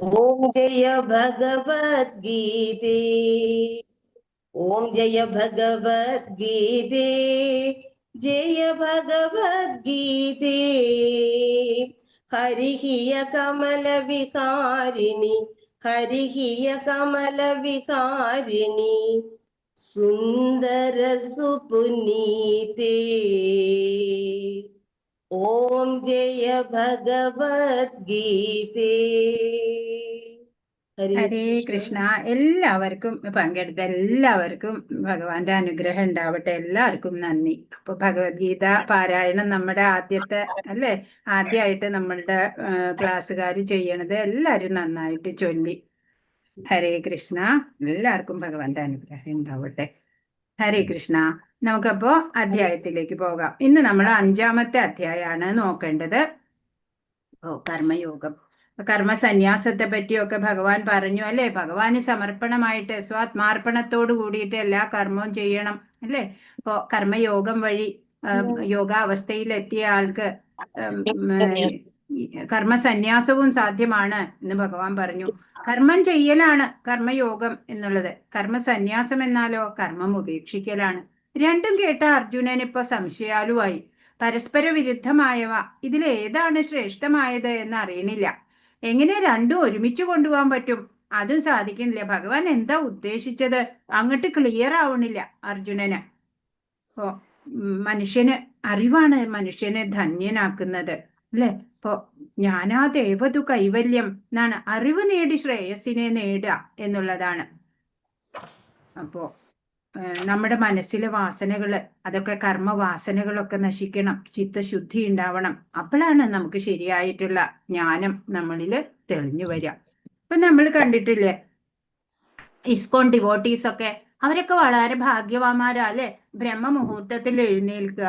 ഓം ജയ ഭഗവദ്ഗീതേ ഓം ജയ ഭഗവദ്ഗീതേ ജയ ഭഗവദ്ഗീതേ ഹരിഹിയ കമലവിഹാരിണി ഹരിഹിയ കമലവിഹാരിണി സുന്ദര സുപുനീതേ ഓം ജയ ഭഗവദ്ഗീതേ. ഹരേ കൃഷ്ണ. എല്ലാവർക്കും പങ്കെടുത്ത എല്ലാവർക്കും ഭഗവാന്റെ അനുഗ്രഹം ഉണ്ടാവട്ടെ. എല്ലാവർക്കും നന്ദി. അപ്പൊ ഭഗവത്ഗീത പാരായണം നമ്മുടെ ആദ്യത്തെ അല്ലേ, ആദ്യമായിട്ട് നമ്മളുടെ ക്ലാസ്സുകാർ ചെയ്യണത്. എല്ലാവരും നന്നായിട്ട് ചൊല്ലി. ഹരേ കൃഷ്ണ. എല്ലാവർക്കും ഭഗവാന്റെ അനുഗ്രഹം ഉണ്ടാവട്ടെ. ഹരേ കൃഷ്ണ. നമുക്കപ്പോ അധ്യായത്തിലേക്ക് പോകാം. ഇന്ന് നമ്മൾ 5-ാമത്തെ അധ്യായമാണ് നോക്കേണ്ടത്. കർമ്മയോഗം. കർമ്മസന്യാസത്തെ പറ്റിയൊക്കെ ഭഗവാൻ പറഞ്ഞു അല്ലേ. ഭഗവാന് സമർപ്പണമായിട്ട് സ്വാത്മാർപ്പണത്തോട് കൂടിയിട്ട് എല്ലാ കർമ്മവും ചെയ്യണം അല്ലേ. ഇപ്പോ കർമ്മയോഗം വഴി യോഗാവസ്ഥയിലെത്തിയ ആൾക്ക് കർമ്മസന്യാസവും സാധ്യമാണ് എന്ന് ഭഗവാൻ പറഞ്ഞു. കർമ്മം ചെയ്യലാണ് കർമ്മയോഗം എന്നുള്ളത്. കർമ്മസന്യാസം എന്നാലോ കർമ്മം ഉപേക്ഷിക്കലാണ്. രണ്ടും കേട്ട അർജുനൻ ഇപ്പൊ സംശയാലുവായി. പരസ്പര വിരുദ്ധമായവ, ഇതിലേതാണ് ശ്രേഷ്ഠമായത് എന്ന് അറിയണില്ല. എങ്ങനെ രണ്ടും ഒരുമിച്ച് കൊണ്ടുപോകാൻ പറ്റും? അതും സാധിക്കണില്ല. ഭഗവാൻ എന്താ ഉദ്ദേശിച്ചത് അങ്ങോട്ട് ക്ലിയർ ആവണില്ല അർജുനന്. ഇപ്പോ മനുഷ്യന് അറിവാണ് മനുഷ്യനെ ധന്യനാക്കുന്നത് അല്ലെ. ഇപ്പോ ജ്ഞാനാദേവതു കൈവല്യം എന്നാണ്. അറിവ് നേടി ശ്രേയസ്സിനെ നേടുക എന്നുള്ളതാണ്. അപ്പോ നമ്മുടെ മനസ്സിലെ വാസനകള്, അതൊക്കെ കർമ്മവാസനകളൊക്കെ നശിക്കണം, ചിത്തശുദ്ധി ഉണ്ടാവണം. അപ്പോഴാണ് നമുക്ക് ശരിയായിട്ടുള്ള ജ്ഞാനം നമ്മളിൽ തെളിഞ്ഞു വരിക. ഇപ്പൊ നമ്മൾ കണ്ടിട്ടില്ലേ ഇസ്കോൺ ഡിവോട്ടീസ് ഒക്കെ, അവരൊക്കെ വളരെ ഭാഗ്യവാന്മാരാ അല്ലെ. ബ്രഹ്മമുഹൂർത്തത്തിൽ എഴുന്നേൽക്കുക,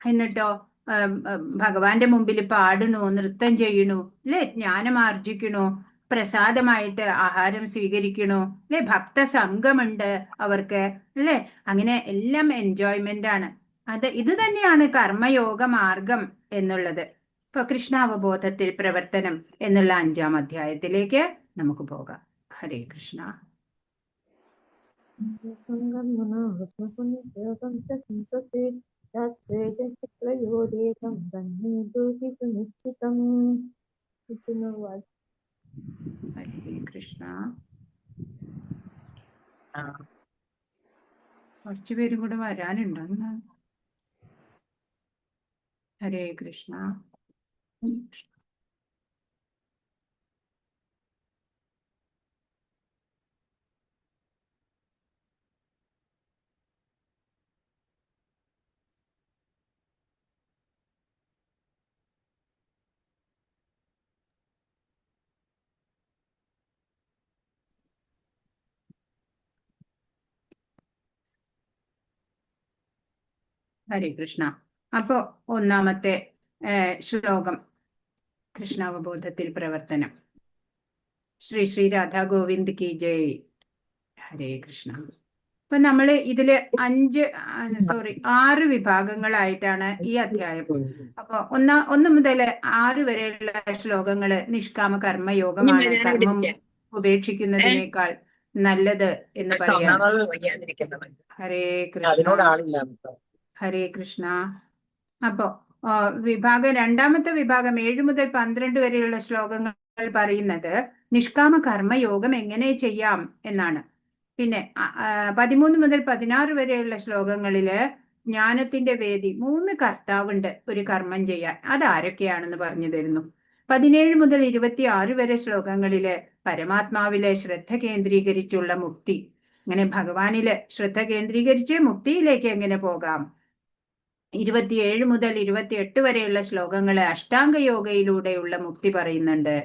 എന്നിട്ടോ ഭഗവാന്റെ മുമ്പിൽ പാടണു, നൃത്തം ചെയ്യണു അല്ലെ, ജ്ഞാനം ആർജിക്കണു, പ്രസാദമായിട്ട് ആഹാരം സ്വീകരിക്കണു അല്ലെ, ഭക്തസംഘമുണ്ട് അവർക്ക് അല്ലെ. അങ്ങനെ എല്ലാം എൻജോയ്മെന്റ് ആണ്. ഇത് തന്നെയാണ് കർമ്മയോഗ മാർഗം എന്നുള്ളത്. ഇപ്പൊ കൃഷ്ണാവബോധത്തിൽ പ്രവർത്തനം എന്നുള്ള 5-ാം അധ്യായത്തിലേക്ക് നമുക്ക് പോകാം. ഹരേ കൃഷ്ണ. ഹരേ കൃഷ്ണ. കുറച്ചുപേരും കൂടെ വരാനുണ്ടെന്ന്. ഹരേ കൃഷ്ണ. ഹരേ കൃഷ്ണ. അപ്പോ 1-ാമത്തെ ശ്ലോകം, കൃഷ്ണാവബോധത്തിൽ പ്രവർത്തനം. ശ്രീ ശ്രീ രാധാ ഗോവിന്ദ് കി ജയ്. ഹരേ കൃഷ്ണ. ഇപ്പൊ നമ്മള് ഇതില് 6 വിഭാഗങ്ങളായിട്ടാണ് ഈ അധ്യായം. അപ്പൊ 1 മുതൽ 6 വരെയുള്ള ശ്ലോകങ്ങള് നിഷ്കാമ കർമ്മയോഗമാണ്. കർമ്മം ഉപേക്ഷിക്കുന്നതിനേക്കാൾ നല്ലത് എന്ന് പറയാം. ഹരേ കൃഷ്ണ. ഹരേ കൃഷ്ണ. അപ്പോ 2-ാമത്തെ വിഭാഗം 7 മുതൽ 12 വരെയുള്ള ശ്ലോകങ്ങൾ പറയുന്നത് നിഷ്കാമ കർമ്മയോഗം എങ്ങനെ ചെയ്യാം എന്നാണ്. പിന്നെ 13 മുതൽ 16 വരെയുള്ള ശ്ലോകങ്ങളില് ജ്ഞാനത്തിന്റെ വേദി, 3 കർത്താവുണ്ട് ഒരു കർമ്മം ചെയ്യാൻ. അതാരൊക്കെയാണെന്ന് പറഞ്ഞു തരുന്നു. 17 മുതൽ 26 വരെ ശ്ലോകങ്ങളില് പരമാത്മാവിലെ ശ്രദ്ധ കേന്ദ്രീകരിച്ചുള്ള മുക്തി, അങ്ങനെ ഭഗവാനില് ശ്രദ്ധ കേന്ദ്രീകരിച്ച് മുക്തിയിലേക്ക് എങ്ങനെ പോകാം. 27 മുതൽ 28 വരെയുള്ള ശ്ലോകങ്ങള് അഷ്ടാംഗ യോഗയിലൂടെയുള്ള മുക്തി പറയുന്നുണ്ട്.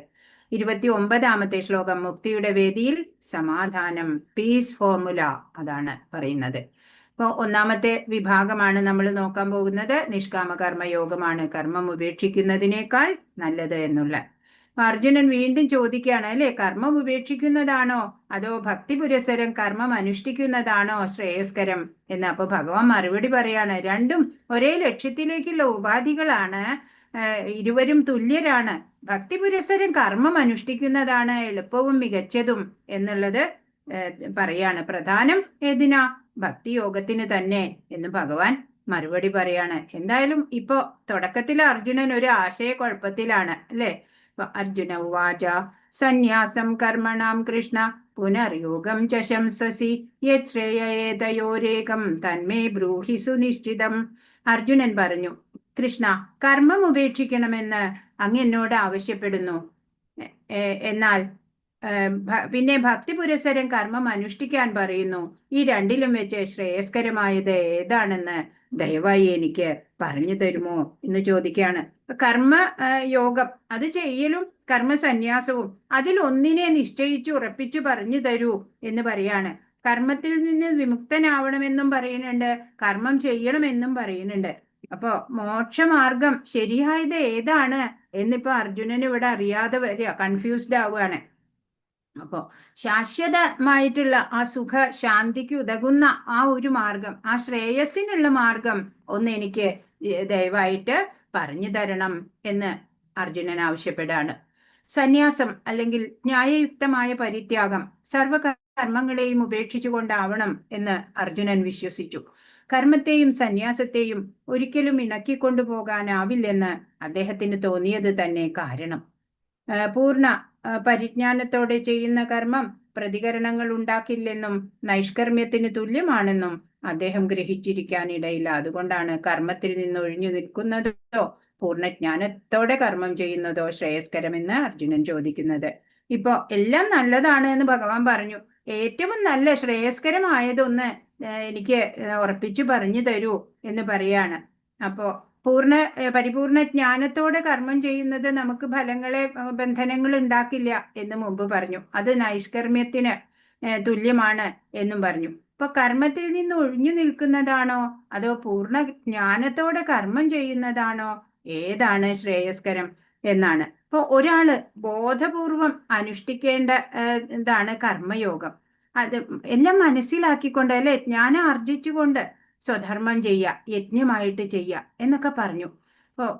29-ാമത്തെ ശ്ലോകം മുക്തിയുടെ വേദിയിൽ സമാധാനം, പീസ് ഫോർമുല, അതാണ് പറയുന്നത്. അപ്പോൾ 1-ാമത്തെ വിഭാഗമാണ് നമ്മൾ നോക്കാൻ പോകുന്നത്. നിഷ്കാമ കർമ്മയോഗമാണ്, കർമ്മം ഉപേക്ഷിക്കുന്നതിനേക്കാൾ നല്ലത് എന്നുള്ള. അർജുനൻ വീണ്ടും ചോദിക്കുകയാണ് അല്ലെ, കർമ്മം ഉപേക്ഷിക്കുന്നതാണോ അതോ ഭക്തി പുരസരം കർമ്മം അനുഷ്ഠിക്കുന്നതാണോ ശ്രേയസ്കരം എന്ന്. അപ്പൊ ഭഗവാൻ മറുപടി പറയാണ്, രണ്ടും ഒരേ ലക്ഷ്യത്തിലേക്കുള്ള ഉപാധികളാണ്. ഇരുവരും തുല്യരാണ്. ഭക്തി പുരസ്സരം കർമ്മം അനുഷ്ഠിക്കുന്നതാണ് എളുപ്പവും മികച്ചതും എന്നുള്ളത് പറയാണ്. പ്രധാനം ഏതിനാ? ഭക്തിയോഗത്തിന് തന്നെ എന്ന് ഭഗവാൻ മറുപടി പറയാണ്. എന്തായാലും ഇപ്പോ തുടക്കത്തിൽ അർജുനൻ ഒരു ആശയക്കുഴപ്പത്തിലാണ് അല്ലെ. അർജുന ഉവാച സന്യാസം കർമ്മണാം കൃഷ്ണ പുനർയോഗം ച ശംസസി യശ്രേയേതയോരേകം തന്മേ ബ്രൂഹി സുനിശ്ചിതം. അർജുനൻ പറഞ്ഞു, കൃഷ്ണ, കർമ്മം ഉപേക്ഷിക്കണമെന്ന് അങ്ങ് എന്നോട് ആവശ്യപ്പെടുന്നു. എന്നാൽ പിന്നെ ഭക്തി പുരസ്സരം കർമ്മം അനുഷ്ഠിക്കാൻ പറയുന്നു. ഈ രണ്ടിലും വെച്ച് ശ്രേയസ്കരമായത് ഏതാണെന്ന് ദയവായി എനിക്ക് പറഞ്ഞു തരുമോ എന്ന് ചോദിക്കുകയാണ്. കർമ്മ യോഗം അത് ചെയ്യലും കർമ്മസന്യാസവും അതിലൊന്നിനെ നിശ്ചയിച്ചു ഉറപ്പിച്ചു പറഞ്ഞു തരൂ എന്ന് പറയാണ്. കർമ്മത്തിൽ നിന്ന് വിമുക്തനാവണമെന്നും പറയുന്നുണ്ട്, കർമ്മം ചെയ്യണമെന്നും പറയുന്നുണ്ട്. അപ്പോ മോക്ഷമാർഗം ശരിയായത് ഏതാണ് എന്നിപ്പോ അർജുനന് ഇവിടെ അറിയാതെ വരിക, കൺഫ്യൂസ്ഡ് ആവുകയാണ്. അപ്പോ ശാശ്വതമായിട്ടുള്ള ആ സുഖ ശാന്തിക്ക് ഉതകുന്ന ആ ഒരു മാർഗം, ആ ശ്രേയസ്സിനുള്ള മാർഗം ഒന്ന് എനിക്ക് ദയവായിട്ട് പറഞ്ഞു തരണം എന്ന് അർജുനൻ ആവശ്യപ്പെടാണ്. സന്യാസം അല്ലെങ്കിൽ ന്യായയുക്തമായ പരിത്യാഗം സർവകർമ്മങ്ങളെയും ഉപേക്ഷിച്ചുകൊണ്ടാവണം എന്ന് അർജുനൻ വിശ്വസിച്ചു. കർമ്മത്തെയും സന്യാസത്തെയും ഒരിക്കലും ഇണക്കിക്കൊണ്ടു പോകാനാവില്ലെന്ന് അദ്ദേഹത്തിന് തോന്നിയത് തന്നെ കാരണം. പൂർണ്ണ പരിജ്ഞാനത്തോടെ ചെയ്യുന്ന കർമ്മം പ്രതികരണങ്ങൾ ഉണ്ടാക്കില്ലെന്നും നൈഷ്കർമ്മ്യത്തിന് തുല്യമാണെന്നും അദ്ദേഹം ഗ്രഹിച്ചിരിക്കാനിടയില്ല. അതുകൊണ്ടാണ് കർമ്മത്തിൽ നിന്ന് ഒഴിഞ്ഞു നിൽക്കുന്നതോ പൂർണ്ണജ്ഞാനത്തോടെ കർമ്മം ചെയ്യുന്നതോ ശ്രേയസ്കരമെന്ന് അർജുനൻ ചോദിക്കുന്നത്. ഇപ്പോ എല്ലാം നല്ലതാണ് എന്ന് ഭഗവാൻ പറഞ്ഞു. ഏറ്റവും നല്ല ശ്രേയസ്കരമായതൊന്ന് എനിക്ക് ഉറപ്പിച്ചു പറഞ്ഞു തരൂ എന്ന് പറയാണ്. അപ്പോ പരിപൂർണ ജ്ഞാനത്തോടെ കർമ്മം ചെയ്യുന്നത് നമുക്ക് ഫലങ്ങളെ ബന്ധനങ്ങൾ ഉണ്ടാക്കില്ല എന്ന് മുമ്പ് പറഞ്ഞു. അത് നൈഷ്കർമ്മ്യത്തിന് തുല്യമാണ് എന്നും പറഞ്ഞു. ഇപ്പൊ കർമ്മത്തിൽ നിന്ന് ഒഴിഞ്ഞു നിൽക്കുന്നതാണോ അതോ പൂർണ്ണ ജ്ഞാനത്തോടെ കർമ്മം ചെയ്യുന്നതാണോ ഏതാണ് ശ്രേയസ്കരം എന്നാണ്. ഇപ്പൊ ഒരാള് ബോധപൂർവം അനുഷ്ഠിക്കേണ്ട ഇതാണ് കർമ്മയോഗം. അത് എല്ലാം മനസ്സിലാക്കിക്കൊണ്ട് അല്ലെ, ജ്ഞാനം ആർജിച്ചുകൊണ്ട് സ്വധർമ്മം ചെയ്യുക, യജ്ഞമായിട്ട് ചെയ്യുക എന്നൊക്കെ പറഞ്ഞു. ഇപ്പോൾ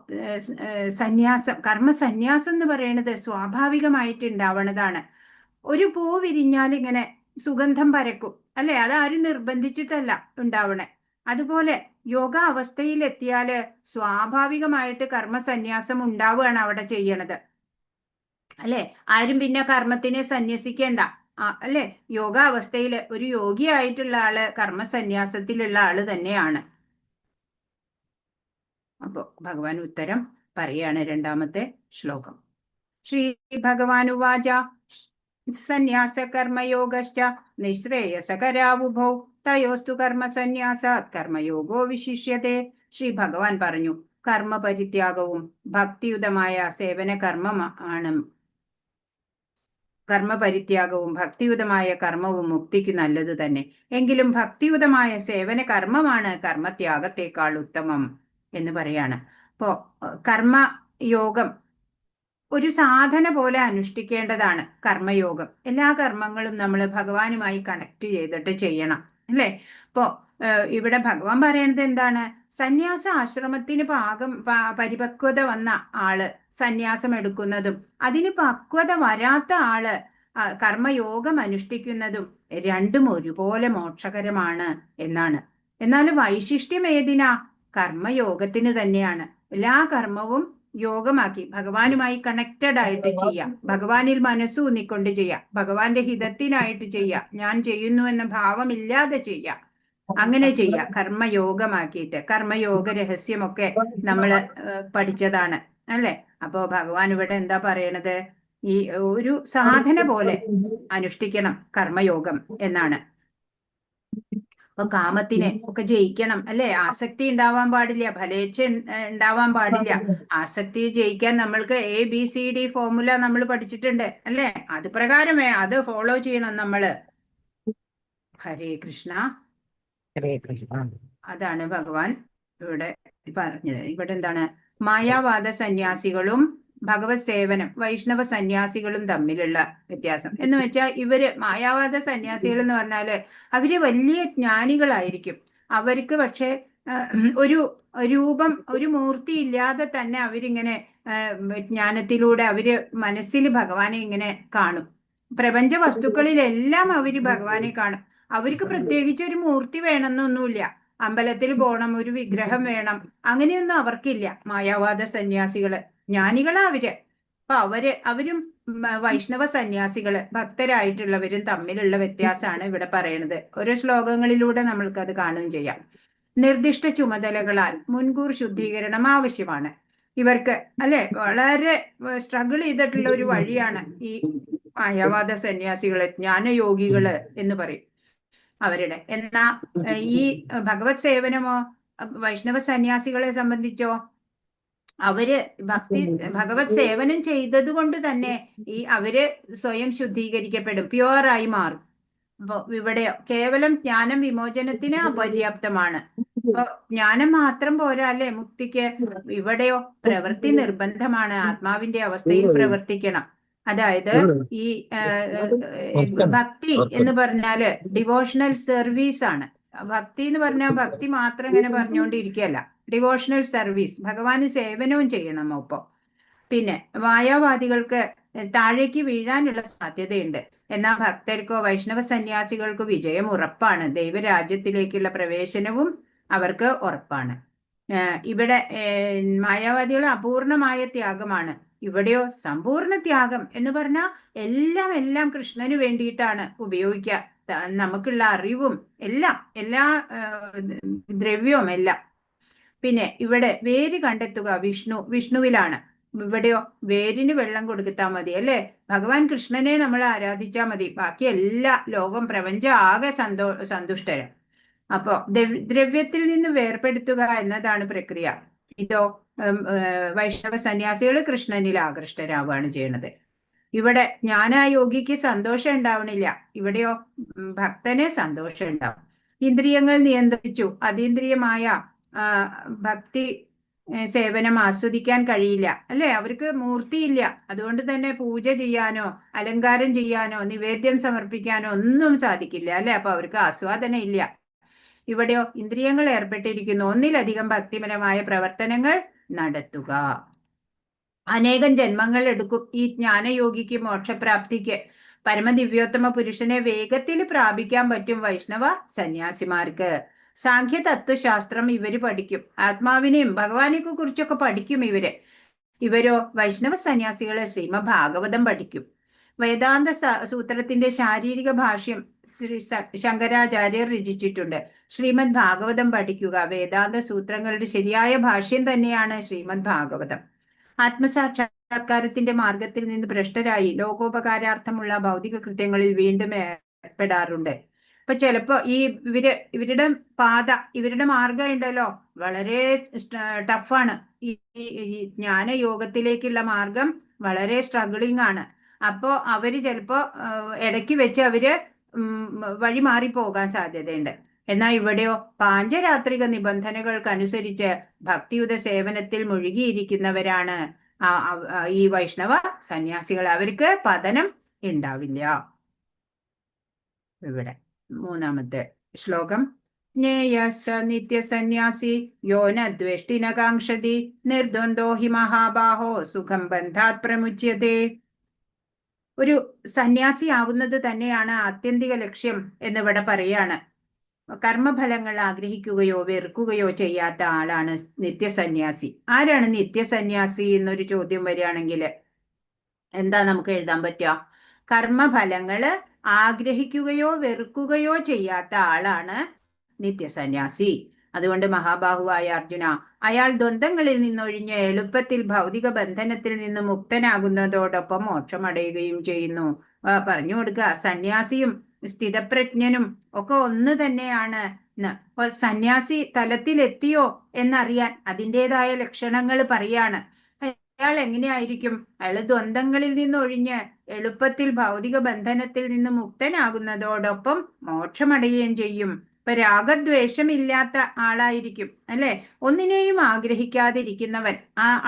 സന്യാസം, കർമ്മസന്യാസം എന്ന് പറയുന്നത് സ്വാഭാവികമായിട്ട് ഉണ്ടാവണതാണ്. ഒരു പൂ വിരിഞ്ഞാൽ ഇങ്ങനെ സുഗന്ധം പരക്കും അല്ലെ, അതാരും നിർബന്ധിച്ചിട്ടല്ല ഉണ്ടാവണേ. അതുപോലെ യോഗ അവസ്ഥയിൽ എത്തിയാല് സ്വാഭാവികമായിട്ട് കർമ്മസന്യാസം ഉണ്ടാവുകയാണ് അവിടെ ചെയ്യണത് അല്ലെ. ആരും പിന്നെ കർമ്മത്തിനെ സന്യസിക്കേണ്ട അല്ലെ. യോഗ അവസ്ഥയിൽ ഒരു യോഗിയായിട്ടുള്ള ആള് കർമ്മസന്യാസത്തിലുള്ള ആള് തന്നെയാണ്. അപ്പോ ഭഗവാൻ ഉത്തരം പറയാണ് രണ്ടാമത്തെ ശ്ലോകം. ശ്രീ ഭഗവാൻ ഉവാച സന്യാസ കർമ്മയോഗശ്ച നിശ്രേയസകരാവുഭൗ തയോസ്തു കർമ്മസന്യാസാത് കർമ്മയോഗോ വിശിഷ്യത്തെ. ശ്രീ ഭഗവാൻ പറഞ്ഞു, കർമ്മപരിത്യാഗവും ഭക്തിയുതമായ സേവന കർമ്മമാണ്. കർമ്മപരിത്യാഗവും ഭക്തിയുതമായ കർമ്മവും മുക്തിക്ക് നല്ലത് തന്നെ. എങ്കിലും ഭക്തിയുതമായ സേവന കർമ്മമാണ് കർമ്മത്യാഗത്തെക്കാൾ ഉത്തമം എന്ന് പറയാണ്. ഇപ്പോ കർമ്മയോഗം ഒരു സാധന പോലെ അനുഷ്ഠിക്കേണ്ടതാണ്. കർമ്മയോഗം എല്ലാ കർമ്മങ്ങളും നമ്മൾ ഭഗവാനുമായി കണക്ട് ചെയ്തിട്ട് ചെയ്യണം അല്ലേ. ഇപ്പോ ഇവിടെ ഭഗവാൻ പറയണത് എന്താണ്? സന്യാസ ആശ്രമത്തിന് പരിപക്വത വന്ന ആള് സന്യാസം എടുക്കുന്നതും അതിന് പക്വത വരാത്ത ആള് കർമ്മയോഗം അനുഷ്ഠിക്കുന്നതും രണ്ടും ഒരുപോലെ മോക്ഷകരമാണ് എന്നാണ്. എന്നാൽ വൈശിഷ്ട്യം ഏതിനാ? കർമ്മയോഗത്തിന് തന്നെയാണ്. എല്ലാ കർമ്മവും യോഗമാക്കി ഭഗവാനുമായി കണക്റ്റഡ് ആയിട്ട് ചെയ്യാം, ഭഗവാനിൽ മനസ്സൂന്നിക്കൊണ്ട് ചെയ്യാം, ഭഗവാന്റെ ഹിതത്തിനായിട്ട് ചെയ്യാം, ഞാൻ ചെയ്യുന്നു എന്ന ഭാവമില്ലാതെ ചെയ്യാം, അങ്ങനെ ചെയ്യാം കർമ്മയോഗമാക്കിയിട്ട്. കർമ്മയോഗ രഹസ്യമൊക്കെ നമ്മൾ പഠിച്ചതാണ് അല്ലെ. അപ്പോ ഭഗവാൻ ഇവിടെ എന്താ പറയണത്? ഈ ഒരു സാധന പോലെ അനുഷ്ഠിക്കണം കർമ്മയോഗം എന്നാണ്. അപ്പൊ കാമത്തിനെ ഒക്കെ ജയിക്കണം അല്ലെ. ആസക്തി ഉണ്ടാവാൻ പാടില്ല, ഫലേച്ഛ ഉണ്ടാവാൻ പാടില്ല. ആസക്തി ജയിക്കാൻ നമ്മൾക്ക് ABCD ഫോർമുല നമ്മൾ പഠിച്ചിട്ടുണ്ട് അല്ലെ. അത് പ്രകാരം അത് ഫോളോ ചെയ്യണം നമ്മള്. ഹരേ കൃഷ്ണ. ഹരേ കൃഷ്ണ. അതാണ് ഭഗവാൻ ഇവിടെ പറഞ്ഞത്. ഇവിടെ എന്താണ്? മായാവാദ സന്യാസികളും ഭഗവത് സേവനം വൈഷ്ണവ സന്യാസികളും തമ്മിലുള്ള വ്യത്യാസം എന്ന് വെച്ചാൽ, ഇവര് മായാവാദ സന്യാസികൾ എന്ന് പറഞ്ഞാല് അവര് വലിയ ജ്ഞാനികളായിരിക്കും. അവർക്ക് പക്ഷെ ഒരു രൂപം, ഒരു മൂർത്തി ഇല്ലാതെ തന്നെ അവരിങ്ങനെ ജ്ഞാനത്തിലൂടെ അവര് മനസ്സിൽ ഭഗവാനെ ഇങ്ങനെ കാണും. പ്രപഞ്ച വസ്തുക്കളിലെല്ലാം അവര് ഭഗവാനെ കാണും. അവർക്ക് പ്രത്യേകിച്ച് ഒരു മൂർത്തി വേണമെന്നൊന്നുമില്ല. അമ്പലത്തിൽ പോകണം, ഒരു വിഗ്രഹം വേണം, അങ്ങനെയൊന്നും അവർക്കില്ല. മായാവാദ സന്യാസികള്, ജ്ഞാനികളാ അവര്. അപ്പൊ അവരും വൈഷ്ണവ സന്യാസികള്, ഭക്തരായിട്ടുള്ളവരും തമ്മിലുള്ള വ്യത്യാസമാണ് ഇവിടെ പറയണത്. ഓരോ ശ്ലോകങ്ങളിലൂടെ നമ്മൾക്കത് കാണുകയും ചെയ്യാം. നിർദ്ദിഷ്ട ചുമതലകളാൽ മുൻകൂർ ശുദ്ധീകരണം ആവശ്യമാണ് ഇവർക്ക്, അല്ലെ? വളരെ സ്ട്രഗിൾ ചെയ്തിട്ടുള്ള ഒരു വഴിയാണ് ഈ മായാവാദ സന്യാസികള്, ജ്ഞാനയോഗികള് എന്ന് പറയും അവരുടെ. എന്നാ ഈ ഭഗവത് സേവനമോ വൈഷ്ണവ സന്യാസികളെ സംബന്ധിച്ചോ, അവര് ഭഗവത് സേവനം ചെയ്തത് കൊണ്ട് തന്നെ അവര് സ്വയം ശുദ്ധീകരിക്കപ്പെടും, പ്യുവറായി മാറും. അപ്പൊ ഇവിടെയോ കേവലം ജ്ഞാനം വിമോചനത്തിന് അപര്യാപ്തമാണ്. അപ്പൊ ജ്ഞാനം മാത്രം പോരാ, അല്ലെ മുക്തിക്ക്? ഇവിടെയോ പ്രവൃത്തി നിർബന്ധമാണ്. ആത്മാവിന്റെ അവസ്ഥയിൽ പ്രവർത്തിക്കണം. അതായത് ഈ ഭക്തി എന്ന് പറഞ്ഞാല് ഡിവോഷണൽ സർവീസ് ആണ്. ഭക്തി എന്ന് പറഞ്ഞാൽ ഭക്തി മാത്രം ഇങ്ങനെ പറഞ്ഞുകൊണ്ടിരിക്കുകയല്ല, ഡിവോഷണൽ സർവീസ്, ഭഗവാന് സേവനവും ചെയ്യണം ഒപ്പം. പിന്നെ മായാവാദികൾക്ക് താഴേക്ക് വീഴാനുള്ള സാധ്യതയുണ്ട്. എന്നാൽ ഭക്തർക്കോ വൈഷ്ണവ സന്യാസികൾക്കോ വിജയം ഉറപ്പാണ്. ദൈവരാജ്യത്തിലേക്കുള്ള പ്രവേശനവും അവർക്ക് ഉറപ്പാണ്. ഇവിടെ മായാവാദികൾ അപൂർണമായ ത്യാഗമാണ്. ഇവിടെയോ സമ്പൂർണ്ണ ത്യാഗം എന്ന് പറഞ്ഞാൽ എല്ലാം കൃഷ്ണന് വേണ്ടിയിട്ടാണ് ഉപയോഗിക്കുക. നമുക്കുള്ള അറിവും എല്ലാ ദ്രവ്യവും എല്ലാം. പിന്നെ ഇവിടെ വേര് കണ്ടെത്തുക വിഷ്ണുവിലാണ്. ഇവിടെയോ വേരിന് വെള്ളം കൊടുത്താൽ മതി, അല്ലെ? ഭഗവാൻ കൃഷ്ണനെ നമ്മൾ ആരാധിച്ചാൽ മതി, ബാക്കി എല്ലാ ലോകം പ്രപഞ്ചം ആകെ സന്തുഷ്ടരം. അപ്പോ ദ്രവ്യത്തിൽ നിന്ന് വേർപെടുത്തുക എന്നതാണ് പ്രക്രിയ. ഇതോ വൈഷ്ണവ സന്യാസികൾ കൃഷ്ണനിൽ ആകൃഷ്ടരാവുകയാണ് ചെയ്യണത്. ഇവിടെ ജ്ഞാനയോഗിക്ക് സന്തോഷം ഉണ്ടാവണില്ല, ഇവിടെയോ ഭക്തന് സന്തോഷം ഉണ്ടാവും. ഇന്ദ്രിയങ്ങൾ നിയന്ത്രിച്ചു അതീന്ദ്രിയമായ ഭക്തി സേവനം ആസ്വദിക്കാൻ കഴിയില്ല, അല്ലെ? അവർക്ക് മൂർത്തിയില്ല. അതുകൊണ്ട് തന്നെ പൂജ ചെയ്യാനോ അലങ്കാരം ചെയ്യാനോ നിവേദ്യം സമർപ്പിക്കാനോ ഒന്നും സാധിക്കില്ല, അല്ലെ? അപ്പൊ അവർക്ക് ആസ്വാദനം ഇല്ല. ഇവിടെയോ ഇന്ദ്രിയങ്ങൾ ഏർപ്പെട്ടിരിക്കുന്നു ഒന്നിലധികം ഭക്തിപരമായ പ്രവർത്തനങ്ങൾ നടത്തുക. അനേകം ജന്മങ്ങൾ എടുക്കും ഈ ജ്ഞാനയോഗിക്ക് മോക്ഷപ്രാപ്തിക്ക്. പരമദിവ്യോത്തമ പുരുഷനെ വേഗത്തിൽ പ്രാപിക്കാൻ പറ്റും വൈഷ്ണവ സന്യാസിമാർക്ക്. സാഖ്യ തത്വശാസ്ത്രം ഇവര് പഠിക്കും, ആത്മാവിനെയും ഭഗവാനെയൊക്കെ കുറിച്ചൊക്കെ പഠിക്കും ഇവരോ വൈഷ്ണവ സന്യാസികളെ ശ്രീമദ് ഭാഗവതം പഠിക്കും. വേദാന്ത സൂത്രത്തിന്റെ ശാരീരിക ഭാഷ്യം ശ്രീ ശങ്കരാചാര്യർ രചിച്ചിട്ടുണ്ട്. ശ്രീമദ് ഭാഗവതം പഠിക്കുക. വേദാന്ത സൂത്രങ്ങളുടെ ശരിയായ ഭാഷ്യം തന്നെയാണ് ശ്രീമദ് ഭാഗവതം. ആത്മസാക്ഷാത്കാരത്തിന്റെ മാർഗത്തിൽ നിന്ന് ഭ്രഷ്ടരായി ലോകോപകാരാർത്ഥമുള്ള ഭൗതിക കൃത്യങ്ങളിൽ വീണ്ടും ഏർപ്പെടാറുണ്ട്. ഇപ്പൊ ചിലപ്പോ ഇവരുടെ ഇവരുടെ മാർഗം ഉണ്ടല്ലോ വളരെ ടഫാണ്. ഈ ജ്ഞാനയോഗത്തിലേക്കുള്ള മാർഗം വളരെ സ്ട്രഗിളിംഗ് ആണ്. അപ്പോ അവര് ചിലപ്പോ ഇടയ്ക്ക് വെച്ച് അവര് വഴി മാറിപ്പോകാൻ സാധ്യതയുണ്ട്. എന്നാൽ ഇവിടെയോ പാഞ്ചരാത്രിക നിബന്ധനകൾക്കനുസരിച്ച് ഭക്തിയുത സേവനത്തിൽ മുഴുകിയിരിക്കുന്നവരാണ് ഈ വൈഷ്ണവ സന്യാസികൾ. അവർക്ക് പതനം ഉണ്ടാവില്ല. ഇവിടെ മൂന്നാമത്തെ ശ്ലോകം. ജ്ഞേയ സ നിത്യസന്യാസി യോ ന ദ്വേഷ്ടിന കാംക്ഷതി നിർദ്വന്ദ്വോ ഹി മഹാബാഹോ സുഖം ബന്ധാത് പ്രമുച്യതേ. ഒരു സന്യാസി ആവുന്നത് തന്നെയാണ് ആത്യന്തിക ലക്ഷ്യം എന്നിവിടെ പറയാണ്. കർമ്മഫലങ്ങൾ ആഗ്രഹിക്കുകയോ വെറുക്കുകയോ ചെയ്യാത്ത ആളാണ് നിത്യസന്യാസി. ആരാണ് നിത്യസന്യാസി എന്നൊരു ചോദ്യം വരികയാണെങ്കിൽ എന്താ നമുക്ക് എഴുതാൻ പറ്റുക? കർമ്മഫലങ്ങള് ആഗ്രഹിക്കുകയോ വെറുക്കുകയോ ചെയ്യാത്ത ആളാണ് നിത്യസന്യാസി. അതുകൊണ്ട് മഹാബാഹുവായ അർജുന, അയാൾ ദ്വന്ദ്ങ്ങളിൽ നിന്നൊഴിഞ്ഞ് എളുപ്പത്തിൽ ഭൗതിക ബന്ധനത്തിൽ നിന്ന് മുക്തനാകുന്നതോടൊപ്പം മോക്ഷമടയുകയും ചെയ്യുന്നു. പറഞ്ഞു കൊടുക്കുക. സന്യാസിയും സ്ഥിതപ്രജ്ഞനും ഒക്കെ ഒന്ന് തന്നെയാണ്. സന്യാസി തലത്തിലെത്തിയോ എന്നറിയാൻ അതിൻ്റെതായ ലക്ഷണങ്ങൾ പറയാണ്. അയാൾ എങ്ങനെയായിരിക്കും? അയാൾ ദ്വന്ദ്ങ്ങളിൽ നിന്നൊഴിഞ്ഞ് എളുപ്പത്തിൽ ഭൗതിക ബന്ധനത്തിൽ നിന്ന് മുക്തനാകുന്നതോടൊപ്പം മോക്ഷമടയുകയും ചെയ്യും. ഇപ്പൊ രാഗദ്വേഷമില്ലാത്ത ആളായിരിക്കും, അല്ലെ? ഒന്നിനെയും ആഗ്രഹിക്കാതിരിക്കുന്നവൻ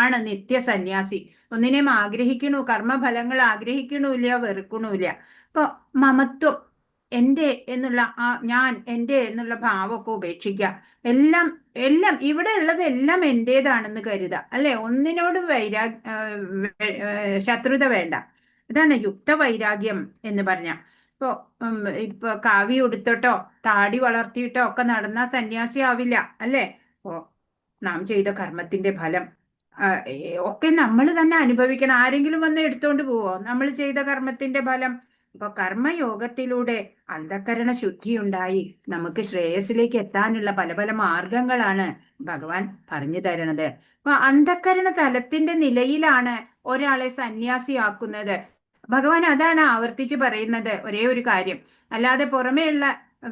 ആണ് നിത്യസന്യാസി. ഒന്നിനെയും ആഗ്രഹിക്കണു, കർമ്മഫലങ്ങൾ ആഗ്രഹിക്കണമില്ല, വെറുക്കണമില്ല. ഇപ്പൊ മമത്വം, എൻ്റെ എന്നുള്ള ഞാൻ എൻ്റെ എന്നുള്ള ഭാവമൊക്കെ ഉപേക്ഷിക്കുക. എല്ലാം എല്ലാം ഇവിടെ ഉള്ളത് എല്ലാം എന്റേതാണെന്ന് കരുതാം അല്ലെ, ഒന്നിനോടും ശത്രുത വേണ്ട. ഇതാണ് യുക്ത വൈരാഗ്യം എന്ന് പറഞ്ഞ. ഇപ്പൊ ഇപ്പൊ കാവി ഉടുത്തിട്ടോ താടി വളർത്തിയിട്ടോ ഒക്കെ നടന്ന സന്യാസി ആവില്ല അല്ലേ. ഓ, നാം ചെയ്ത കർമ്മത്തിന്റെ ഫലം ഒക്കെ നമ്മൾ തന്നെ അനുഭവിക്കണം. ആരെങ്കിലും വന്ന് എടുത്തോണ്ട് പോവോ നമ്മൾ ചെയ്ത കർമ്മത്തിന്റെ ഫലം? അപ്പൊ കർമ്മയോഗത്തിലൂടെ അന്ധക്കരണ ശുദ്ധി ഉണ്ടായി നമുക്ക് ശ്രേയസ്സിലേക്ക് എത്താനുള്ള പല പല മാർഗങ്ങളാണ് ഭഗവാൻ പറഞ്ഞു തരണത്. അപ്പൊ അന്ധക്കരണ തലത്തിന്റെ നിലയിലാണ് ഒരാളെ സന്യാസിയാക്കുന്നത്. ഭഗവാൻ അതാണ് ആവർത്തിച്ച് പറയുന്നത്, ഒരേ ഒരു കാര്യം. അല്ലാതെ പുറമേയുള്ള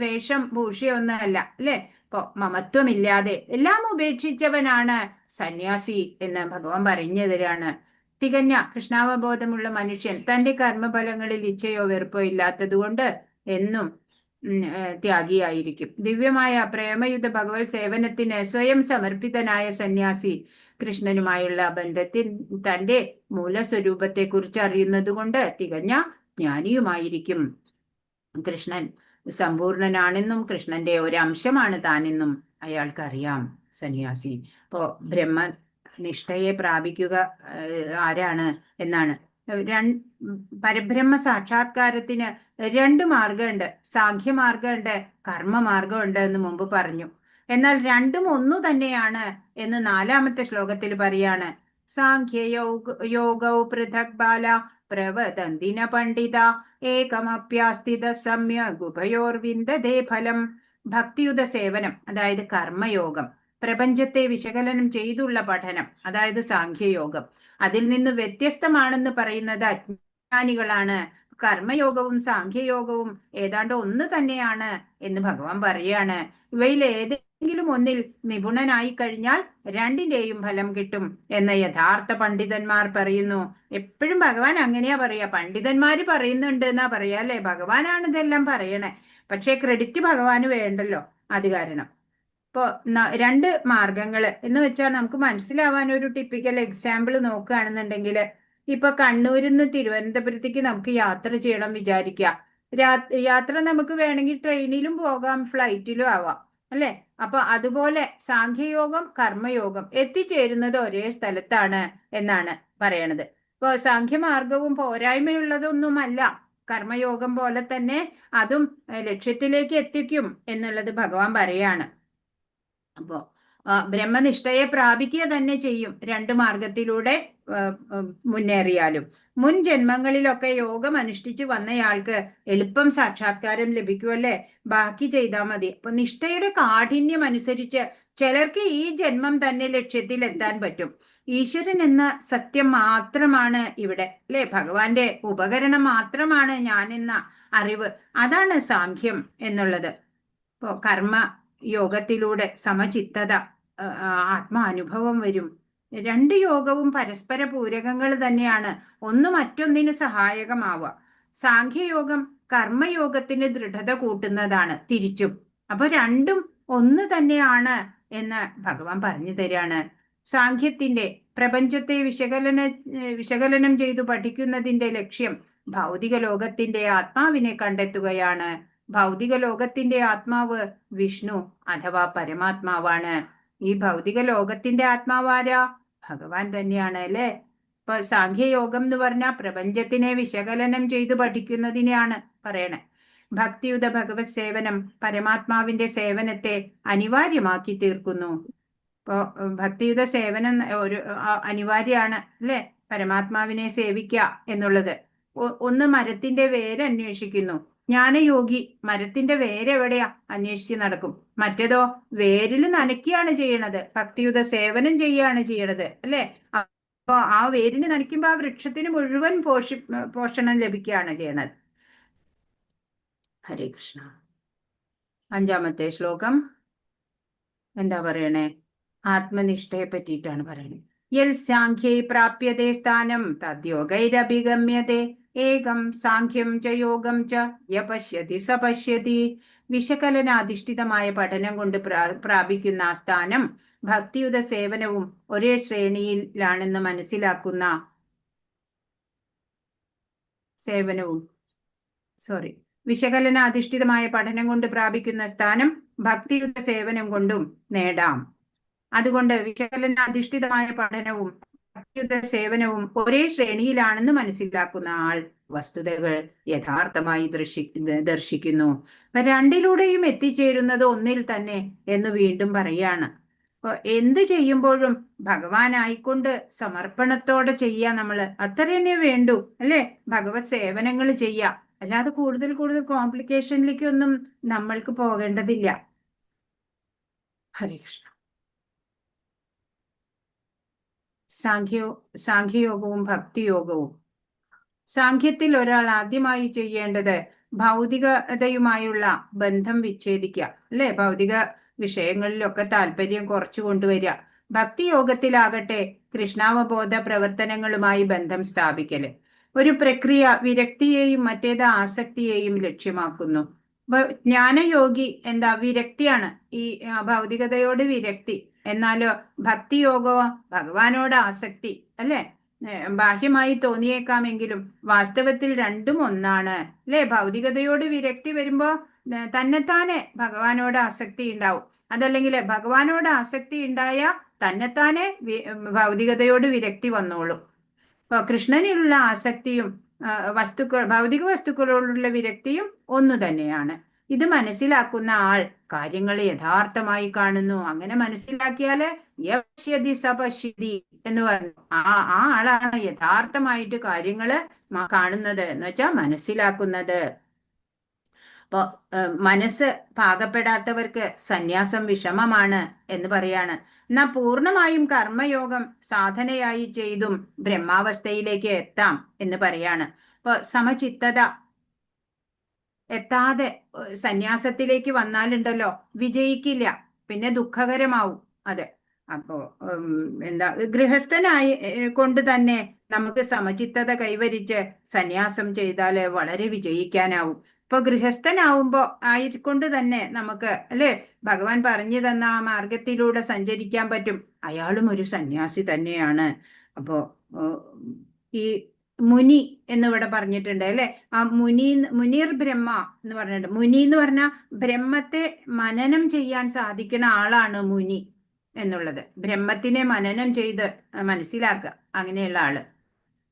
വേഷം ഭൂഷ്യമൊന്നും അല്ല അല്ലെ. ഇപ്പൊ മമത്വമില്ലാതെ എല്ലാം ഉപേക്ഷിച്ചവനാണ് സന്യാസി എന്ന് ഭഗവാൻ പറഞ്ഞു തരാണ്. തികഞ്ഞ കൃഷ്ണാവബോധമുള്ള മനുഷ്യൻ തന്റെ കർമ്മഫലങ്ങളിൽ ഇച്ഛയോ വെറുപ്പോ ഇല്ലാത്തത് കൊണ്ട് എന്നും ത്യാഗിയായിരിക്കും. ദിവ്യമായ പ്രേമയുദ്ധ ഭഗവത് സേവനത്തിന് സ്വയം സമർപ്പിതനായ സന്യാസി കൃഷ്ണനുമായുള്ള ബന്ധത്തിൽ തന്റെ മൂലസ്വരൂപത്തെ കുറിച്ച് അറിയുന്നത് കൊണ്ട് തികഞ്ഞ ജ്ഞാനിയുമായിരിക്കും. കൃഷ്ണൻ സമ്പൂർണനാണെന്നും കൃഷ്ണന്റെ ഒരംശമാണ് താനെന്നും അയാൾക്കറിയാം സന്യാസി. ഇപ്പോ ബ്രഹ്മനിഷ്ഠയെ പ്രാപിക്കുക ആരാണ് എന്നാണ്. പരബ്രഹ്മ സാക്ഷാത്കാരത്തിന് 2 മാർഗമുണ്ട്. സാഖ്യമാർഗമുണ്ട്, കർമ്മമാർഗമുണ്ട് എന്ന് മുമ്പ് പറഞ്ഞു. എന്നാൽ രണ്ടും ഒന്നു തന്നെയാണ് എന്ന് 4ാമത്തെ ശ്ലോകത്തിൽ പറയാണ്. സാഖ്യയോഗൗ പൃഥക് ബാല പ്രവദന്തിന പണ്ഡിത ഏകമപ്യാസ്ഥിത സമ്യഗുഭയോർവിന്ദതേ ഫലം. ഭക്തിയുത സേവനം അതായത് കർമ്മയോഗം, പ്രപഞ്ചത്തെ വിശകലനം ചെയ്തുള്ള പഠനം അതായത് സാഖ്യയോഗം, അതിൽ നിന്ന് വ്യത്യസ്തമാണെന്ന് പറയുന്നത് അജ്ഞാനികളാണ്. കർമ്മയോഗവും സാഖ്യയോഗവും ഏതാണ്ട് ഒന്ന് തന്നെയാണ് എന്ന് ഭഗവാൻ പറയാണ്. ഇവയിൽ ഏതെങ്കിലും ഒന്നിൽ നിപുണനായി കഴിഞ്ഞാൽ രണ്ടിന്റെയും ഫലം കിട്ടും എന്ന് യഥാർത്ഥ പണ്ഡിതന്മാർ പറയുന്നു. എപ്പോഴും ഭഗവാൻ അങ്ങനെയാ പറയാ, പണ്ഡിതന്മാര് പറയുന്നുണ്ട് എന്നാ പറയാ അല്ലെ. ഭഗവാനാണ് ഇതെല്ലാം പറയണേ, പക്ഷെ ക്രെഡിറ്റ് ഭഗവാന് വേണ്ടല്ലോ. അത് കാരണം ഇപ്പോ 2 മാർഗങ്ങള് എന്ന് വെച്ചാൽ നമുക്ക് മനസ്സിലാവാൻ ഒരു ടിപ്പിക്കൽ എക്സാമ്പിൾ നോക്കുകയാണെന്നുണ്ടെങ്കിൽ, ഇപ്പൊ കണ്ണൂരിൽ നിന്ന് തിരുവനന്തപുരത്തേക്ക് നമുക്ക് യാത്ര ചെയ്യണം വിചാരിക്കുക. യാത്ര നമുക്ക് വേണമെങ്കിൽ ട്രെയിനിലും പോകാം, ഫ്ലൈറ്റിലും ആവാം അല്ലെ. അപ്പൊ അതുപോലെ സാഖ്യയോഗം കർമ്മയോഗം എത്തിച്ചേരുന്നത് ഒരേ സ്ഥലത്താണ് എന്നാണ് പറയണത്. ഇപ്പൊ സാഖ്യമാർഗവും പോരായ്മയുള്ളതൊന്നുമല്ല, കർമ്മയോഗം പോലെ തന്നെ അതും ലക്ഷ്യത്തിലേക്ക് എത്തിക്കും എന്നുള്ളത് ഭഗവാൻ പറയാണ്. അപ്പോ ബ്രഹ്മനിഷ്ഠയെ പ്രാപിക്കുക തന്നെ ചെയ്യും 2 മാർഗത്തിലൂടെ മുന്നേറിയാലും. മുൻ ജന്മങ്ങളിലൊക്കെ യോഗം അനുഷ്ഠിച്ചു വന്നയാൾക്ക് എളുപ്പം സാക്ഷാത്കാരം ലഭിക്കുമല്ലേ, ബാക്കി ചെയ്താൽ മതി. അപ്പൊ നിഷ്ഠയുടെ കാഠിന്യം അനുസരിച്ച് ചിലർക്ക് ഈ ജന്മം തന്നെ ലക്ഷ്യത്തിൽ എത്താൻ പറ്റും. ഈശ്വരൻ എന്ന സത്യം മാത്രമാണ് ഇവിടെ അല്ലെ, ഭഗവാന്റെ ഉപകരണം മാത്രമാണ് ഞാൻ എന്ന അറിവ്. അതാണ് സാഖ്യം എന്നുള്ളത്. ഇപ്പോ കർമ്മ യോഗത്തിലൂടെ സമചിത്തത ആത്മാനുഭവം വരും. 2 യോഗവും പരസ്പര പൂരകങ്ങൾ തന്നെയാണ്, ഒന്ന് മറ്റൊന്നിന് സഹായകമാവുക. സാഖ്യയോഗം കർമ്മയോഗത്തിന് ദൃഢത കൂട്ടുന്നതാണ് തിരിച്ചും. അപ്പൊ രണ്ടും ഒന്ന് തന്നെയാണ് എന്ന് ഭഗവാൻ പറഞ്ഞു തരാണ്. സാഖ്യത്തിന്റെ പ്രപഞ്ചത്തെ വിശകലനം ചെയ്തു പഠിക്കുന്നതിന്റെ ലക്ഷ്യം ഭൗതിക ലോകത്തിന്റെ ആത്മാവിനെ കണ്ടെത്തുകയാണ്. ഭൗതിക ലോകത്തിന്റെ ആത്മാവ് വിഷ്ണു അഥവാ പരമാത്മാവാണ്. ഈ ഭൗതിക ലോകത്തിന്റെ ആത്മാവാരാ? ഭഗവാൻ തന്നെയാണ് അല്ലെ. ഇപ്പൊ സാഖ്യയോഗം എന്ന് പറഞ്ഞാൽ പ്രപഞ്ചത്തിനെ വിശകലനം ചെയ്തു പഠിക്കുന്നതിനെയാണ് പറയണേ. ഭക്തിയുത ഭഗവത് സേവനം പരമാത്മാവിന്റെ സേവനത്തെ അനിവാര്യമാക്കി തീർക്കുന്നു. ഇപ്പോ ഭക്തിയുത സേവനം ഒരു അനിവാര്യമാണ് അല്ലെ, പരമാത്മാവിനെ സേവിക്കുക എന്നുള്ളത്. ഒന്ന് മരത്തിന്റെ വേര് അന്വേഷിക്കുന്നു, ജ്ഞാനയോഗി മരത്തിന്റെ വേരെവിടെയാ അന്വേഷിച്ച് നടക്കും. മറ്റേതോ വേരിൽ നനയ്ക്കുകയാണ് ചെയ്യണത്, ഭക്തിയുത സേവനം ചെയ്യുകയാണ് ചെയ്യണത് അല്ലെ. അപ്പൊ ആ വേരിന് നനയ്ക്കുമ്പോ ആ വൃക്ഷത്തിന് മുഴുവൻ പോഷണം ലഭിക്കുകയാണ് ചെയ്യണത്. ഹരേ കൃഷ്ണ. 5ാമത്തെ ശ്ലോകം എന്താ പറയണേ? ആത്മനിഷ്ഠയെ പറ്റിയിട്ടാണ് പറയണത്. യൽ സാഖ്യൈ പ്രാപ്യതേ സ്ഥാനം തദ്യോഗൈരഭിഗമ്യതേ ഏകം സാഖ്യം ച യോഗം ച യപശ്യതി സപശ്യതി. വിശകലനാധിഷ്ഠിതമായ പഠനം കൊണ്ട് പ്രാപിക്കുന്ന ആ സ്ഥാനം ഭക്തിയുത സേവനവും ഒരേ ശ്രേണിയിലാണെന്ന് മനസ്സിലാക്കുന്ന വിശകലനാധിഷ്ഠിതമായ പഠനം കൊണ്ട് പ്രാപിക്കുന്ന സ്ഥാനം ഭക്തിയുത സേവനം കൊണ്ടും നേടാം. അതുകൊണ്ട് വിശകലനാധിഷ്ഠിതമായ പഠനവും ഭക്തിയുത സേവനവും ഒരേ ശ്രേണിയിലാണെന്ന് മനസ്സിലാക്കുന്ന ആൾ വസ്തുതകൾ യഥാർത്ഥമായി ദർശിക്കുന്നു. രണ്ടിലൂടെയും എത്തിച്ചേരുന്നത് ഒന്നിൽ തന്നെ എന്ന് വീണ്ടും പറയാണ്. അപ്പൊ എന്ത് ചെയ്യുമ്പോഴും ഭഗവാനായിക്കൊണ്ട് സമർപ്പണത്തോടെ ചെയ്യാ നമ്മള്. അത്ര തന്നെ വേണ്ടൂ അല്ലെ? ഭഗവത് സേവനങ്ങൾ ചെയ്യാ. അല്ലാതെ കൂടുതൽ കൂടുതൽ കോംപ്ലിക്കേഷനിലേക്കൊന്നും നമ്മൾക്ക് പോകേണ്ടതില്ല. ഹരേ കൃഷ്ണ. സാഖ്യയോഗവും ഭക്തിയോഗവും. സാഖ്യത്തിൽ ഒരാൾ ആദ്യമായി ചെയ്യേണ്ടത് ഭൗതികതയുമായുള്ള ബന്ധം വിച്ഛേദിക്കുക അല്ലെ? ഭൗതിക വിഷയങ്ങളിലൊക്കെ താല്പര്യം കുറച്ചു കൊണ്ടുവരിക. ഭക്തിയോഗത്തിലാകട്ടെ കൃഷ്ണാവബോധ പ്രവർത്തനങ്ങളുമായി ബന്ധം സ്ഥാപിക്കല്. ഒരു പ്രക്രിയ വിരക്തിയെയും മറ്റേത് ആസക്തിയെയും ലക്ഷ്യമാക്കുന്നു. ജ്ഞാനയോഗി എന്താ? വിരക്തിയാണ്. ഈ ഭൗതികതയോട് വിരക്തി. എന്നാലോ ഭക്തിയോഗോ ഭഗവാനോട് ആസക്തി അല്ലെ? ബാഹ്യമായി തോന്നിയേക്കാമെങ്കിലും വാസ്തവത്തിൽ രണ്ടും ഒന്നാണ് അല്ലെ? ഭൗതികതയോട് വിരക്തി വരുമ്പോ തന്നെത്താനെ ഭഗവാനോട് ആസക്തി ഉണ്ടാവും. അതല്ലെങ്കിൽ ഭഗവാനോട് ആസക്തി ഉണ്ടായ തന്നെത്താനെ ഭൗതികതയോട് വിരക്തി വന്നോളും. ഇപ്പൊ കൃഷ്ണനിലുള്ള ആസക്തിയും ഭൗതിക വസ്തുക്കളോടുള്ള വിരക്തിയും ഒന്നു തന്നെയാണ്. ഇത് മനസ്സിലാക്കുന്ന ആൾ കാര്യങ്ങളെ യഥാർത്ഥമായി കാണുന്നു. അങ്ങനെ മനസ്സിലാക്കിയാല് യശ്യതി സപശ്യതി എന്ന് പറഞ്ഞു. ആ ആളാണ് യഥാർത്ഥമായിട്ട് കാര്യങ്ങള് കാണുന്നത് എന്ന് വെച്ചാൽ മനസ്സിലാക്കുന്നത്. അപ്പൊ മനസ്സ് പാകപ്പെടാത്തവർക്ക് സന്യാസം വിഷമമാണ് എന്ന് പറയാണ്. എന്നാൽ പൂർണ്ണമായും കർമ്മയോഗം സാധനയായി ചെയ്തും ബ്രഹ്മാവസ്ഥയിലേക്ക് എത്താം എന്ന് പറയാണ്. അപ്പൊ സമചിത്തത എത്താതെ സന്യാസത്തിലേക്ക് വന്നാലുണ്ടല്ലോ വിജയിക്കില്ല, പിന്നെ ദുഃഖകരമാവും അത്. അപ്പോ എന്താ, ഗൃഹസ്ഥനായി കൊണ്ട് തന്നെ നമുക്ക് സമചിത്തത കൈവരിച്ച് സന്യാസം ചെയ്താല് വളരെ വിജയിക്കാനാവും. ഇപ്പൊ ഗൃഹസ്ഥനാവുമ്പോ ആയിക്കൊണ്ട് തന്നെ നമുക്ക് അല്ലെ ഭഗവാൻ പറഞ്ഞു തന്ന ആ മാർഗത്തിലൂടെ സഞ്ചരിക്കാൻ പറ്റും. അയാളും ഒരു സന്യാസി തന്നെയാണ്. അപ്പോ ഈ മുനി എന്നിവിടെ പറഞ്ഞിട്ടുണ്ട് അല്ലെ? ആ മുനീർ ബ്രഹ്മ എന്ന് പറഞ്ഞിട്ടുണ്ട്. മുനി എന്ന് പറഞ്ഞാൽ ബ്രഹ്മത്തെ മനനം ചെയ്യാൻ സാധിക്കുന്ന ആളാണ് മുനി എന്നുള്ളത്. ബ്രഹ്മത്തിനെ മനനം ചെയ്ത് മനസ്സിലാക്കുക, അങ്ങനെയുള്ള ആള്.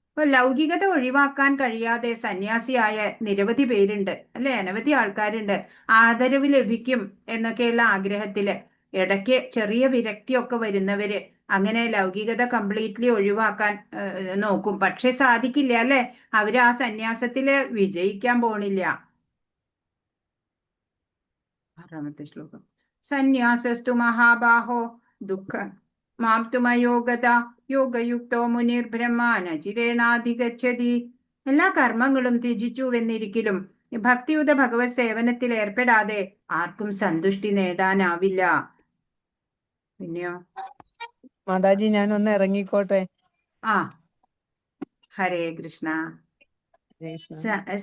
ഇപ്പൊ ലൗകികത ഒഴിവാക്കാൻ കഴിയാതെ സന്യാസിയായ നിരവധി പേരുണ്ട് അല്ലെ? അനവധി ആൾക്കാരുണ്ട്. ആദരവ് ലഭിക്കും എന്നൊക്കെയുള്ള ആഗ്രഹത്തില് ഇടയ്ക്ക് ചെറിയ വിരക്തിയൊക്കെ വരുന്നവര് അങ്ങനെ ലൗകികത കംപ്ലീറ്റ്ലി ഒഴിവാക്കാൻ നോക്കും. പക്ഷെ സാധിക്കില്ല അല്ലെ? അവര് ആ സന്യാസത്തില് വിജയിക്കാൻ പോണില്ല. 6-ാമത്തെ ശ്ലോകം. സന്യാസസ്തു മഹാബാഹോ ദുഃഖ മാപ്തുമയോഗത യോഗയുക്തോ മുനിർ ബ്രഹ്മാനചിരേണാധിഗച്ഛതി. എല്ലാ കർമ്മങ്ങളും ത്യജിച്ചുവെന്നിരിക്കലും ഭക്തിയുത ഭഗവത് സേവനത്തിൽ ഏർപ്പെടാതെ ആർക്കും സന്തുഷ്ടി നേടാനാവില്ല. പിന്നെയോ മാതാജി, ഞാനൊന്ന് ഇറങ്ങിക്കോട്ടെ. ആ, ഹരേ കൃഷ്ണ.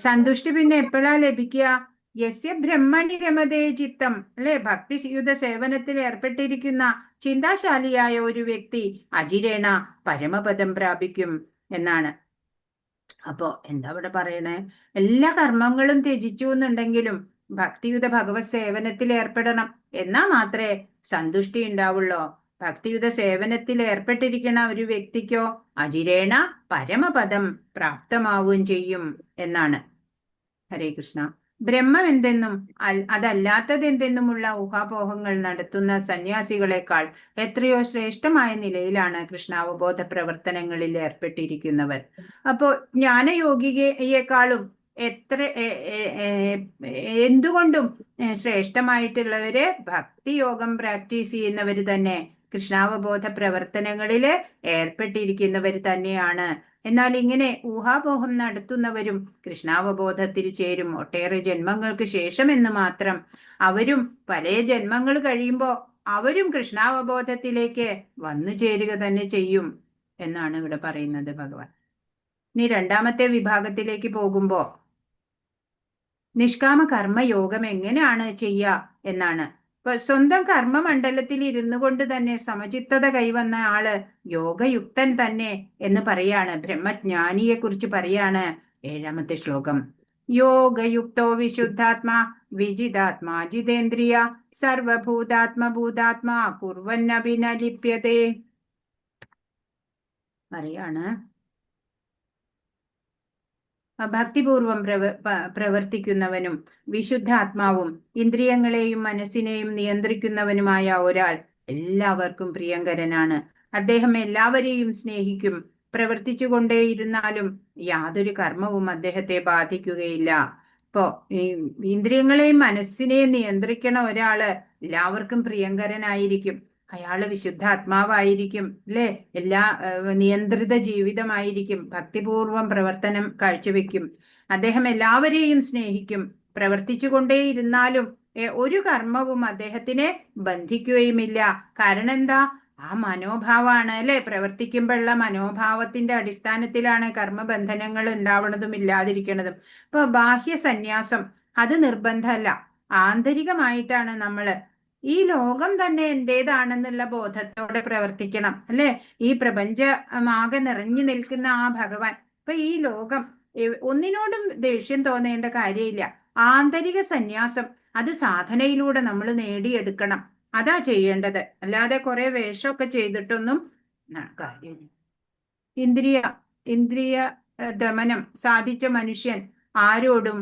സന്തുഷ്ടി പിന്നെ എപ്പോഴാ ലഭിക്കുക? യസ്യ ബ്രഹ്മണി രമതേ ചിത്തം അല്ലെ? ഭക്തിയുത സേവനത്തിൽ ഏർപ്പെട്ടിരിക്കുന്ന ചിന്താശാലിയായ ഒരു വ്യക്തി അജിരേണ പരമപദം പ്രാപിക്കും എന്നാണ്. അപ്പോ എന്താ ഇവിടെ പറയണേ? എല്ലാ കർമ്മങ്ങളും ത്യജിച്ചു എന്നുണ്ടെങ്കിലും ഭക്തിയുത ഭഗവത് സേവനത്തിൽ ഏർപ്പെടണം. എന്നാ മാത്രമേ സന്തുഷ്ടി ഉണ്ടാവുള്ളൂ. ഭക്തിയുത സേവനത്തിൽ ഏർപ്പെട്ടിരിക്കുന്ന ഒരു വ്യക്തിക്കോ അജിരേണ പരമപദം പ്രാപ്തമാവുകയും ചെയ്യും എന്നാണ്. ഹരേ കൃഷ്ണ. ബ്രഹ്മം എന്തെന്നും അതല്ലാത്തതെന്തെന്നുമുള്ള ഊഹാപോഹങ്ങൾ നടത്തുന്ന സന്യാസികളെക്കാൾ എത്രയോ ശ്രേഷ്ഠമായ നിലയിലാണ് കൃഷ്ണാവബോധ പ്രവർത്തനങ്ങളിൽ ഏർപ്പെട്ടിരിക്കുന്നവർ. അപ്പോ ജ്ഞാനയോഗിയെക്കാളും എന്തുകൊണ്ടും ശ്രേഷ്ഠമായിട്ടുള്ളവര് ഭക്തിയോഗം പ്രാക്ടീസ് ചെയ്യുന്നവർ തന്നെ, കൃഷ്ണാവബോധ പ്രവർത്തനങ്ങളിൽ ഏർപ്പെട്ടിരിക്കുന്നവർ തന്നെയാണ്. എന്നാൽ ഇങ്ങനെ ഊഹാപോഹം നടത്തുന്നവരും കൃഷ്ണാവബോധത്തിൽ ചേരും ഒട്ടേറെ ജന്മങ്ങൾക്ക് ശേഷം എന്ന് മാത്രം. അവരും പല ജന്മങ്ങൾ കഴിയുമ്പോൾ അവരും കൃഷ്ണാവബോധത്തിലേക്ക് വന്നു ചേരുക തന്നെ ചെയ്യും എന്നാണ് ഇവിടെ പറയുന്നത് ഭഗവാൻ. ഇനി 2-ാമത്തെ വിഭാഗത്തിലേക്ക് പോകുമ്പോ നിഷ്കാമ കർമ്മയോഗം എങ്ങനെയാണ് ചെയ്യുക എന്നാണ്. ഇപ്പൊ സ്വന്തം കർമ്മമണ്ഡലത്തിൽ ഇരുന്നു കൊണ്ട് തന്നെ സമചിത്തത കൈവന്ന ആള് യോഗയുക്തൻ തന്നെ എന്ന് പറയാണ്. ബ്രഹ്മജ്ഞാനിയെ കുറിച്ച് പറയാണ് 7-ാമത്തെ ശ്ലോകം. യോഗയുക്തോ വിശുദ്ധാത്മാ വിജിതാത്മാ ജിതേന്ദ്രിയ സർവഭൂതാത്മഭൂതാത്മാ കുർവന്നപി ന ലിപ്യതേ. പറയാണ്, ഭക്തിപൂർവം പ്രവർത്തിക്കുന്നവനും വിശുദ്ധാത്മാവും ഇന്ദ്രിയങ്ങളെയും മനസ്സിനെയും നിയന്ത്രിക്കുന്നവനുമായ ഒരാൾ എല്ലാവർക്കും പ്രിയങ്കരനാണ്. അദ്ദേഹം എല്ലാവരെയും സ്നേഹിക്കും. പ്രവർത്തിച്ചുകൊണ്ടേയിരുന്നാലും യാതൊരു കർമ്മവും അദ്ദേഹത്തെ ബാധിക്കുകയില്ല. ഇപ്പോ ഈ ഇന്ദ്രിയങ്ങളെയും മനസ്സിനെയും നിയന്ത്രിക്കണ ഒരാള് എല്ലാവർക്കും പ്രിയങ്കരനായിരിക്കും. അയാള് വിശുദ്ധാത്മാവായിരിക്കും, അല്ലെ? എല്ലാ നിയന്ത്രിത ജീവിതമായിരിക്കും. ഭക്തിപൂർവം പ്രവർത്തനം കാഴ്ചവെക്കും. അദ്ദേഹം എല്ലാവരെയും സ്നേഹിക്കും. പ്രവർത്തിച്ചുകൊണ്ടേയിരുന്നാലും ഒരു കർമ്മവും അദ്ദേഹത്തിനെ ബന്ധിക്കുകയുമില്ല. കാരണം എന്താ? ആ മനോഭാവമാണ്, അല്ലെ? പ്രവർത്തിക്കുമ്പോഴുള്ള മനോഭാവത്തിന്റെ അടിസ്ഥാനത്തിലാണ് കർമ്മബന്ധനങ്ങൾ ഉണ്ടാവുന്നതും ഇല്ലാതിരിക്കുന്നതും. ഇപ്പൊ ബാഹ്യ സന്യാസം അത് നിർബന്ധമല്ല. ആന്തരികമായിട്ടാണ് നമ്മള് ഈ ലോകം തന്നെ എന്റേതാണെന്നുള്ള ബോധത്തോടെ പ്രവർത്തിക്കണം, അല്ലെ? ഈ പ്രപഞ്ചമാകെ നിറഞ്ഞു നിൽക്കുന്ന ആ ഭഗവാൻ. ഇപ്പൊ ഈ ലോകം ഒന്നിനോടും ദേഷ്യം തോന്നേണ്ട കാര്യമില്ല. ആന്തരിക സന്യാസം അത് സാധനയിലൂടെ നമ്മൾ നേടിയെടുക്കണം. അതാ ചെയ്യേണ്ടത്. അല്ലാതെ കുറെ വേഷമൊക്കെ ചെയ്തിട്ടൊന്നും കാര്യമില്ല. ഇന്ദ്രിയ ദമനം സാധിച്ച മനുഷ്യൻ ആരോടും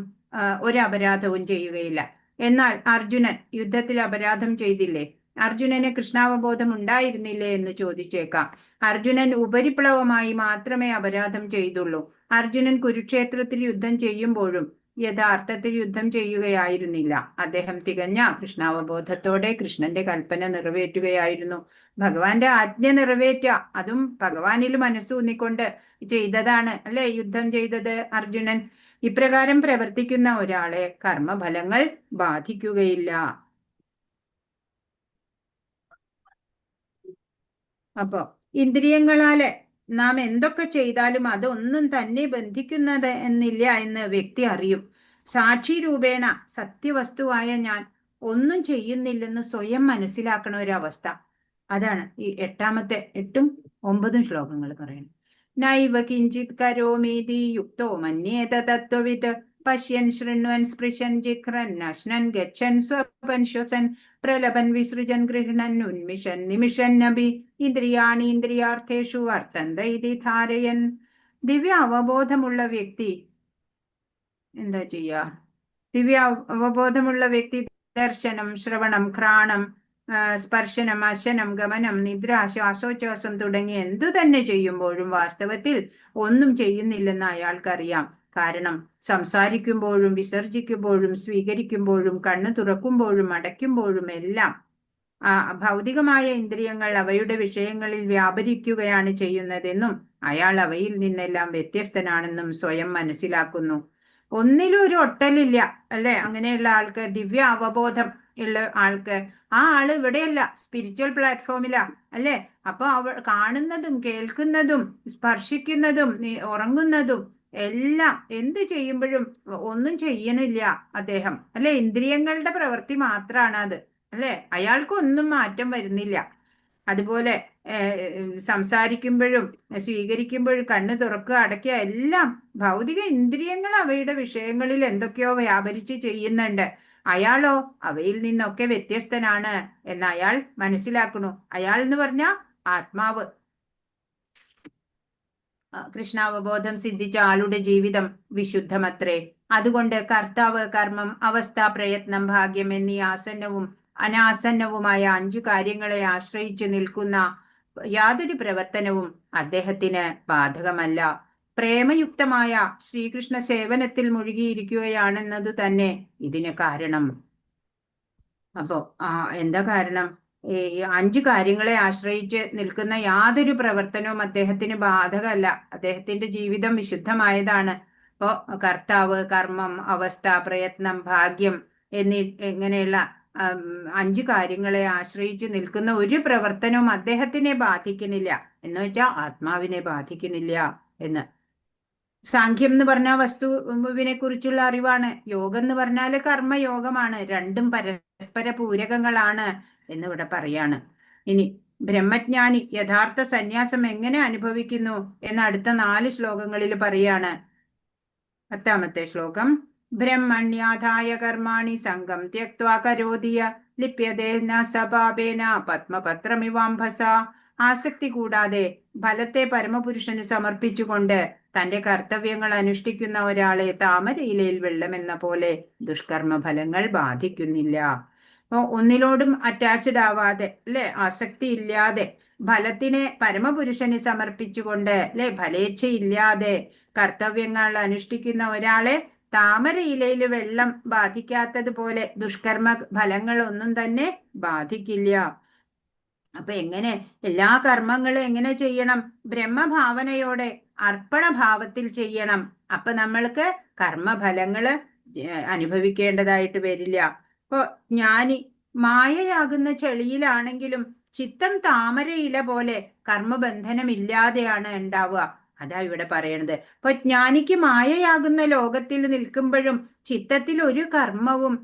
ഒരു അപരാധവും ചെയ്യുകയില്ല. എന്നാൽ അർജുനൻ യുദ്ധത്തിൽ അപരാധം ചെയ്തില്ലേ? അർജുനന് കൃഷ്ണാവബോധം ഉണ്ടായിരുന്നില്ലേ എന്ന് ചോദിച്ചേക്കാം. അർജുനൻ ഉപരിപ്ലവമായി മാത്രമേ അപരാധം ചെയ്തുള്ളൂ. അർജുനൻ കുരുക്ഷേത്രത്തിൽ യുദ്ധം ചെയ്യുമ്പോഴും യഥാർത്ഥത്തിൽ യുദ്ധം ചെയ്യുകയായിരുന്നില്ല. അദ്ദേഹം തികഞ്ഞ കൃഷ്ണാവബോധത്തോടെ കൃഷ്ണന്റെ കൽപ്പന നിറവേറ്റുകയായിരുന്നു. ഭഗവാന്റെ ആജ്ഞ നിറവേറ്റുക, അതും ഭഗവാനിൽ മനസ്സൂന്നിക്കൊണ്ട് ചെയ്തതാണ്, അല്ലെ? യുദ്ധം ചെയ്തത് അർജുനൻ. ഇപ്രകാരം പ്രവർത്തിക്കുന്ന ഒരാളെ കർമ്മഫലങ്ങൾ ബാധിക്കുകയില്ല. അപ്പോ ഇന്ദ്രിയങ്ങളാല് നാം എന്തൊക്കെ ചെയ്താലും അതൊന്നും തന്നെ ബന്ധിക്കുന്നത് എന്നില്ല എന്ന് വ്യക്തി അറിയും. സാക്ഷി രൂപേണ സത്യവസ്തുവായ ഞാൻ ഒന്നും ചെയ്യുന്നില്ലെന്ന് സ്വയം മനസ്സിലാക്കണ ഒരവസ്ഥ. അതാണ് ഈ 8-ും 9-ഉം ശ്ലോകങ്ങൾ പറയുന്നത്. നൈവ കിഞ്ചിത് കരോമീതി യുക്തോ മന്യേത തത്വവിത് പശ്യൻ ശൃണ്വൻ സ്പൃശൻ ജിഘ്രൻ നശ്നൻ ഗച്ഛൻ സ്വപൻ ശ്വസൻ പ്രലപൻ വിസൃജൻ ഗൃഹ്ണൻ ഉന്മിഷൻ നിമിഷൻ നബി ഇന്ദ്രിയാണി ഇന്ദ്രിയാർത്ഥേഷു വർത്തന്ത ഇതി ധാരയൻ. ദിവ്യ അവബോധമുള്ള വ്യക്തി എന്താ ചെയ്യാ? ദിവ്യ അവബോധമുള്ള വ്യക്തി ദർശനം, ശ്രവണം, ഘ്രാണം, സ്പർശനം, അശനം, ഗമനം, നിദ്ര, ശ്വാസോച്ഛ്വാസം തുടങ്ങി എന്തു തന്നെ ചെയ്യുമ്പോഴും വാസ്തവത്തിൽ ഒന്നും ചെയ്യുന്നില്ലെന്ന് അയാൾക്കറിയാം. കാരണം സംസാരിക്കുമ്പോഴും വിസർജിക്കുമ്പോഴും സ്വീകരിക്കുമ്പോഴും കണ്ണു തുറക്കുമ്പോഴും അടയ്ക്കുമ്പോഴും എല്ലാം ഭൗതികമായ ഇന്ദ്രിയങ്ങൾ അവയുടെ വിഷയങ്ങളിൽ വ്യാപരിക്കുകയാണ് ചെയ്യുന്നതെന്നും അയാൾ അവയിൽ നിന്നെല്ലാം വ്യത്യസ്തനാണെന്നും സ്വയം മനസ്സിലാക്കുന്നു. ഒന്നിലും ഒരു ഒട്ടലില്ല, അല്ലെ? അങ്ങനെയുള്ള ആൾക്ക്, ദിവ്യ അവബോധം ഉള്ള ആൾക്ക്, ആ ആള് ഇവിടെയല്ല, സ്പിരിച്വൽ പ്ലാറ്റ്ഫോമിലാ, അല്ലെ? അപ്പൊ കാണുന്നതും കേൾക്കുന്നതും സ്പർശിക്കുന്നതും ഉറങ്ങുന്നതും എല്ലാം എന്ത് ചെയ്യുമ്പോഴും ഒന്നും ചെയ്യണില്ല അദ്ദേഹം, അല്ലെ? ഇന്ദ്രിയങ്ങളുടെ പ്രവൃത്തി മാത്രമാണ് അത്, അല്ലെ? അയാൾക്കൊന്നും മാറ്റം വരുന്നില്ല. അതുപോലെ സംസാരിക്കുമ്പോഴും സ്വീകരിക്കുമ്പോഴും കണ്ണ് തുറക്കുക അടയ്ക്കുക എല്ലാം ഭൗതിക ഇന്ദ്രിയങ്ങൾ അവയുടെ വിഷയങ്ങളിൽ എന്തൊക്കെയോ വ്യാപരിച്ച് ചെയ്യുന്നുണ്ട്. അയാളോ അവയിൽ നിന്നൊക്കെ വ്യത്യസ്തനാണ് എന്ന് അയാൾ മനസ്സിലാക്കണു. അയാൾ എന്ന് പറഞ്ഞാൽ ആത്മാവ്. കൃഷ്ണാവബോധം സിദ്ധിച്ച ആളുടെ ജീവിതം വിശുദ്ധമത്രേ. അതുകൊണ്ട് കർത്താവ്, കർമ്മം, അവസ്ഥ, പ്രയത്നം, ഭാഗ്യം എന്നീ ആസന്നവും അനാസന്നവുമായ 5 കാര്യങ്ങളെ ആശ്രയിച്ചു നിൽക്കുന്ന യാതൊരു പ്രവർത്തനവും അദ്ദേഹത്തിന് ബാധകമല്ല. പ്രേമയുക്തമായ ശ്രീകൃഷ്ണ സേവനത്തിൽ മുഴുകിയിരിക്കുകയാണെന്നതു തന്നെ ഇതിന് കാരണം. അപ്പോ എന്താ കാരണം? ഈ 5 കാര്യങ്ങളെ ആശ്രയിച്ച് നിൽക്കുന്ന യാതൊരു പ്രവർത്തനവും അദ്ദേഹത്തിന് ബാധകമല്ല. അദ്ദേഹത്തിന്റെ ജീവിതം വിശുദ്ധമായതാണ്. അപ്പോ കർത്താവ്, കർമ്മം, അവസ്ഥ, പ്രയത്നം, ഭാഗ്യം ഇങ്ങനെയുള്ള 5 കാര്യങ്ങളെ ആശ്രയിച്ച് നിൽക്കുന്ന ഒരു പ്രവർത്തനവും അദ്ദേഹത്തിനെ ബാധിക്കുന്നില്ല. എന്ന് വെച്ചാൽ ആത്മാവിനെ ബാധിക്കുന്നില്ല എന്ന്. സാഖ്യം എന്ന് പറഞ്ഞാൽ വസ്തുവിനെ കുറിച്ചുള്ള അറിവാണ്. യോഗം എന്ന് പറഞ്ഞാൽ കർമ്മയോഗമാണ്. രണ്ടും പരസ്പര പൂരകങ്ങളാണ് എന്നിവിടെ പറയാണ്. ഇനി ബ്രഹ്മജ്ഞാനി യഥാർത്ഥ സന്യാസം എങ്ങനെ അനുഭവിക്കുന്നു എന്ന് അടുത്ത 4 ശ്ലോകങ്ങളിൽ പറയാണ്. 10-ാമത്തെ ശ്ലോകം. ബ്രഹ്മണ്യാധായ കർമാണി സംഘം ത്യക്ത്വാ കരോതിയ ലിപ്യതേന സപാപേന പത്മപത്രമിവാംഭസ. ആസക്തി കൂടാതെ ഫലത്തെ പരമപുരുഷന് സമർപ്പിച്ചുകൊണ്ട് തന്റെ കർത്തവ്യങ്ങൾ അനുഷ്ഠിക്കുന്ന ഒരാളെ താമരയിലയിൽ വെള്ളമെന്ന പോലെ ദുഷ്കർമ്മ ഫലങ്ങൾ ബാധിക്കുന്നില്ല. അപ്പൊ ഒന്നിലോടും അറ്റാച്ച്ഡ് ആവാതെ അല്ലെ, ആസക്തി ഇല്ലാതെ ഫലത്തിനെ പരമപുരുഷന് സമർപ്പിച്ചുകൊണ്ട് അല്ലെ, ഫലേച്ഛയില്ലാതെ കർത്തവ്യങ്ങൾ അനുഷ്ഠിക്കുന്ന ഒരാളെ താമരയിലയിൽ വെള്ളം ബാധിക്കാത്തതുപോലെ ദുഷ്കർമ്മ ഫലങ്ങളൊന്നും തന്നെ ബാധിക്കില്ല. അപ്പൊ എങ്ങനെ എല്ലാ കർമ്മങ്ങളും എങ്ങനെ ചെയ്യണം? ബ്രഹ്മഭാവനയോടെ അർപ്പണഭാവത്തിൽ ചെയ്യണം. അപ്പൊ നമ്മൾക്ക് കർമ്മഫലങ്ങള് അനുഭവിക്കേണ്ടതായിട്ട് വരില്ല. ഇപ്പൊ ജ്ഞാനി മായയാകുന്ന ചെളിയിലാണെങ്കിലും ചിത്തം താമരയില പോലെ കർമ്മബന്ധനമില്ലാതെയാണ് ഉണ്ടാവുക. അതാ ഇവിടെ പറയണത്. അപ്പൊ ജ്ഞാനിക്ക് മായയാകുന്ന ലോകത്തിൽ നിൽക്കുമ്പോഴും ചിത്തത്തിൽ ഒരു കർമ്മവും